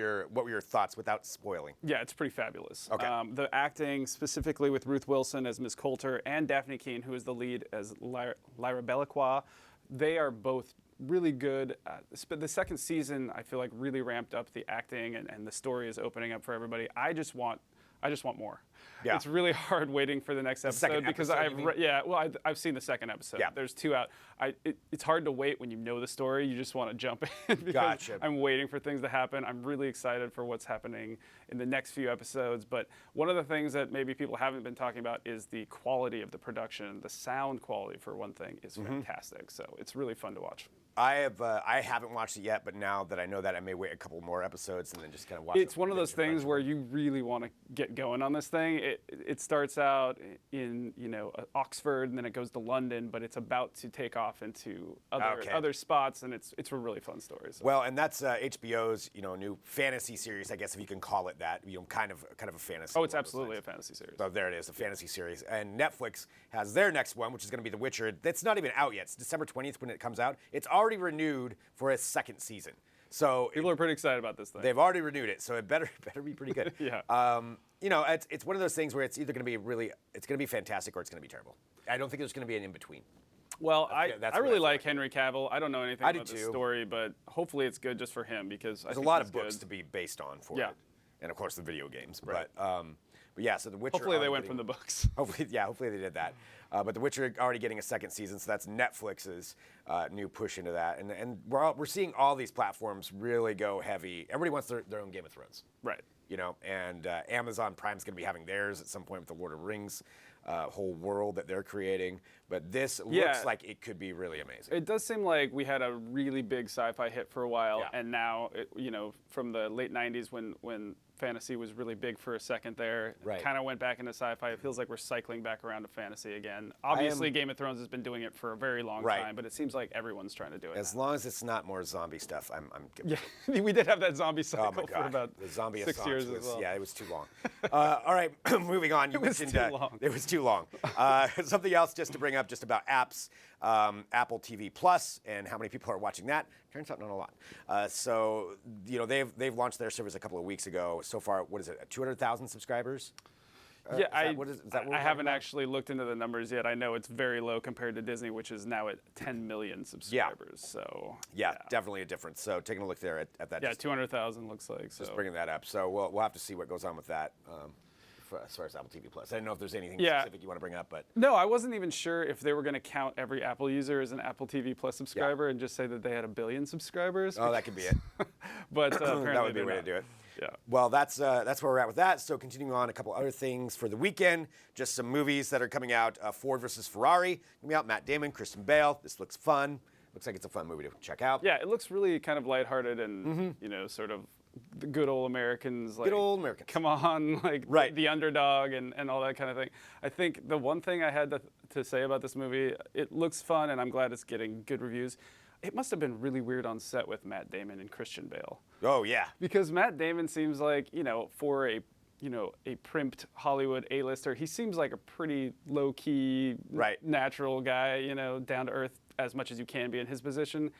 your thoughts without spoiling? Yeah, it's pretty fabulous. Okay. The acting, specifically with Ruth Wilson as Miss Coulter and Daphne Keane, who is the lead as Lyra Belacqua, they are both really good. The second season, I feel like, really ramped up the acting, and the story is opening up for everybody. I just want more. Yeah. It's really hard waiting for the next episode because I've seen the second episode. Yeah. There's 2 out. It's hard to wait when you know the story. You just want to jump in because Gotcha. I'm waiting for things to happen. I'm really excited for what's happening in the next few episodes. But one of the things that maybe people haven't been talking about is the quality of the production. The sound quality, for one thing, is fantastic. So it's really fun to watch. I haven't watched it yet, but now that I know that, I may wait a couple more episodes and then just kind of watch it. It's one of those things where you really want to get going on this thing. It starts out in Oxford, and then it goes to London, but it's about to take off into other spots, and it's a really fun story. So. Well, and that's HBO's new fantasy series, I guess, if you can call it that. Kind of a fantasy. Oh, it's absolutely a fantasy series. So there it is, a fantasy series. And Netflix has their next one, which is going to be The Witcher. That's not even out yet. It's December 20th when it comes out. It's already renewed for a second season. So people are pretty excited about this thing. They've already renewed it, so it better be pretty good. Yeah. It's one of those things where it's either going to be fantastic or it's going to be terrible. I don't think there's going to be an in between. Well, I really like Henry Cavill. I don't know anything about the too. Story, but hopefully it's good just for him because there's a lot of books to be based on for it, and of course the video games. Right. But yeah, so The Witcher. Hopefully they went from the books. Hopefully they did that. But The Witcher already getting a second season, so that's Netflix's new push into that. And we're seeing all these platforms really go heavy. Everybody wants their own Game of Thrones. Right. And Amazon Prime's going to be having theirs at some point with the Lord of the Rings whole world that they're creating. But this looks like it could be really amazing. It does seem like we had a really big sci-fi hit for a while, and now, from the late 90s when fantasy was really big for a second there. Right. Kind of went back into sci-fi. It feels like we're cycling back around to fantasy again. Obviously, Game of Thrones has been doing it for a very long time, but it seems like everyone's trying to do it. As long as it's not more zombie stuff, I'm good. Yeah, we did have that zombie cycle Oh my God. for about the zombie 6 years as well. Yeah, it was too long. All right, moving on. It was too long. It was too long. Something else just to bring up, just about apps. Apple TV Plus and how many people are watching that. Turns out not a lot. So they've launched their service a couple of weeks ago. So far, what is it? 200,000 subscribers. Yeah, I haven't actually looked into the numbers yet. I know it's very low compared to Disney, which is now at 10 million subscribers. So yeah, definitely a difference. So taking a look there at that. Yeah, 200,000 looks like. So just bringing that up. So we'll have to see what goes on with that. As far as Apple TV Plus, I don't know if there's anything specific you want to bring up, but no, I wasn't even sure if they were going to count every Apple user as an Apple TV Plus subscriber and just say that they had 1 billion subscribers. Oh, that could be it. But apparently that would be a way to do it. Yeah. Well, that's where we're at with that. So continuing on, a couple other things for the weekend. Just some movies that are coming out. Ford versus Ferrari coming out. Matt Damon, Christian Bale. This looks fun. Looks like it's a fun movie to check out. Yeah, it looks really kind of lighthearted and sort of the good old Americans. Like, good old Americans. Come on, like the underdog and all that kind of thing. I think the one thing I had to say about this movie, it looks fun and I'm glad it's getting good reviews. It must have been really weird on set with Matt Damon and Christian Bale. Oh, yeah. Because Matt Damon seems like, for a primped Hollywood A-lister, he seems like a pretty low-key, natural guy, down to earth as much as you can be in his position.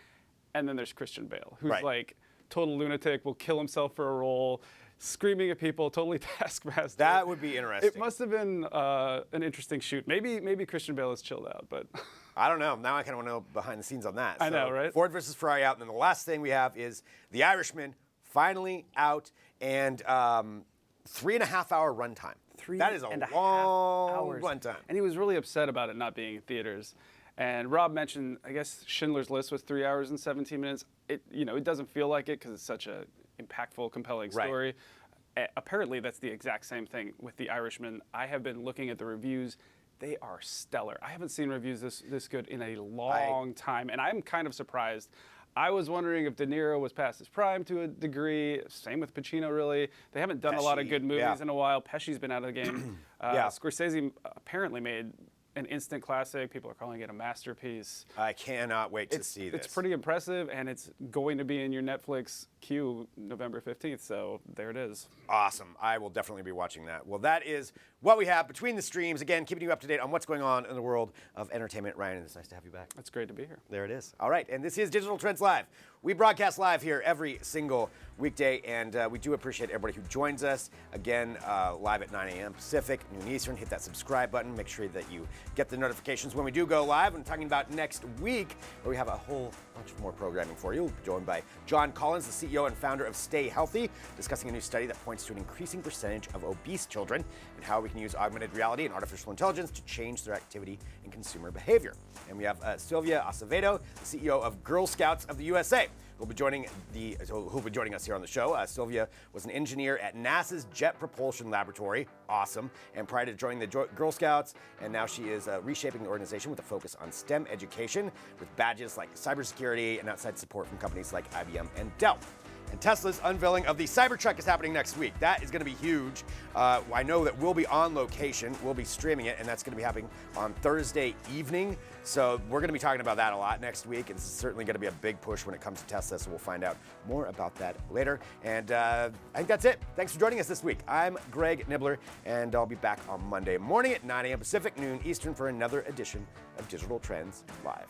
And then there's Christian Bale, who's like total lunatic, will kill himself for a role, screaming at people, totally taskmaster. That would be interesting. It must have been an interesting shoot. Maybe Christian Bale is chilled out, but I don't know. Now I kind of want to know behind the scenes on that. I know, right? Ford versus Ferrari out, and then the last thing we have is The Irishman finally out, and 3.5-hour runtime. That is a long runtime. And he was really upset about it not being in theaters. And Rob mentioned, I guess Schindler's List was 3 hours and 17 minutes. It doesn't feel like it because it's such a impactful, compelling story. Apparently, that's the exact same thing with The Irishman. I have been looking at the reviews. They are stellar. I haven't seen reviews this good in a long time, and I'm kind of surprised. I was wondering if De Niro was past his prime to a degree. Same with Pacino, really. They haven't done a lot of good movies in a while. Pesci's been out of the game. Scorsese apparently made an instant classic. People are calling it a masterpiece. I cannot wait to see this. It's pretty impressive, and it's going to be in your Netflix queue November 15th, so there it is. Awesome. I will definitely be watching that. Well, that is what we have between the streams. Again, keeping you up to date on what's going on in the world of entertainment. Ryan, it's nice to have you back. It's great to be here. There it is. All right, and this is Digital Trends Live. We broadcast live here every single weekday, and we do appreciate everybody who joins us. Again, live at 9 a.m. Pacific, noon Eastern. Hit that subscribe button. Make sure that you get the notifications when we do go live. I'm talking about next week, where we have a whole bunch of more programming for you. We'll be joined by John Collins, the CEO and founder of Stay Healthy, discussing a new study that points to an increasing percentage of obese children and how we can use augmented reality and artificial intelligence to change their activity and consumer behavior. And we have Sylvia Acevedo, the CEO of Girl Scouts of the USA, who'll be joining us here on the show. Sylvia was an engineer at NASA's Jet Propulsion Laboratory. Awesome. And prior to joining the Girl Scouts, and now she is reshaping the organization with a focus on STEM education with badges like cybersecurity and outside support from companies like IBM and Dell. And Tesla's unveiling of the Cybertruck is happening next week. That is going to be huge. I know that we'll be on location. We'll be streaming it, and that's going to be happening on Thursday evening. So we're going to be talking about that a lot next week. It's certainly going to be a big push when it comes to Tesla, so we'll find out more about that later. And I think that's it. Thanks for joining us this week. I'm Greg Nibbler, and I'll be back on Monday morning at 9 a.m. Pacific, noon Eastern for another edition of Digital Trends Live.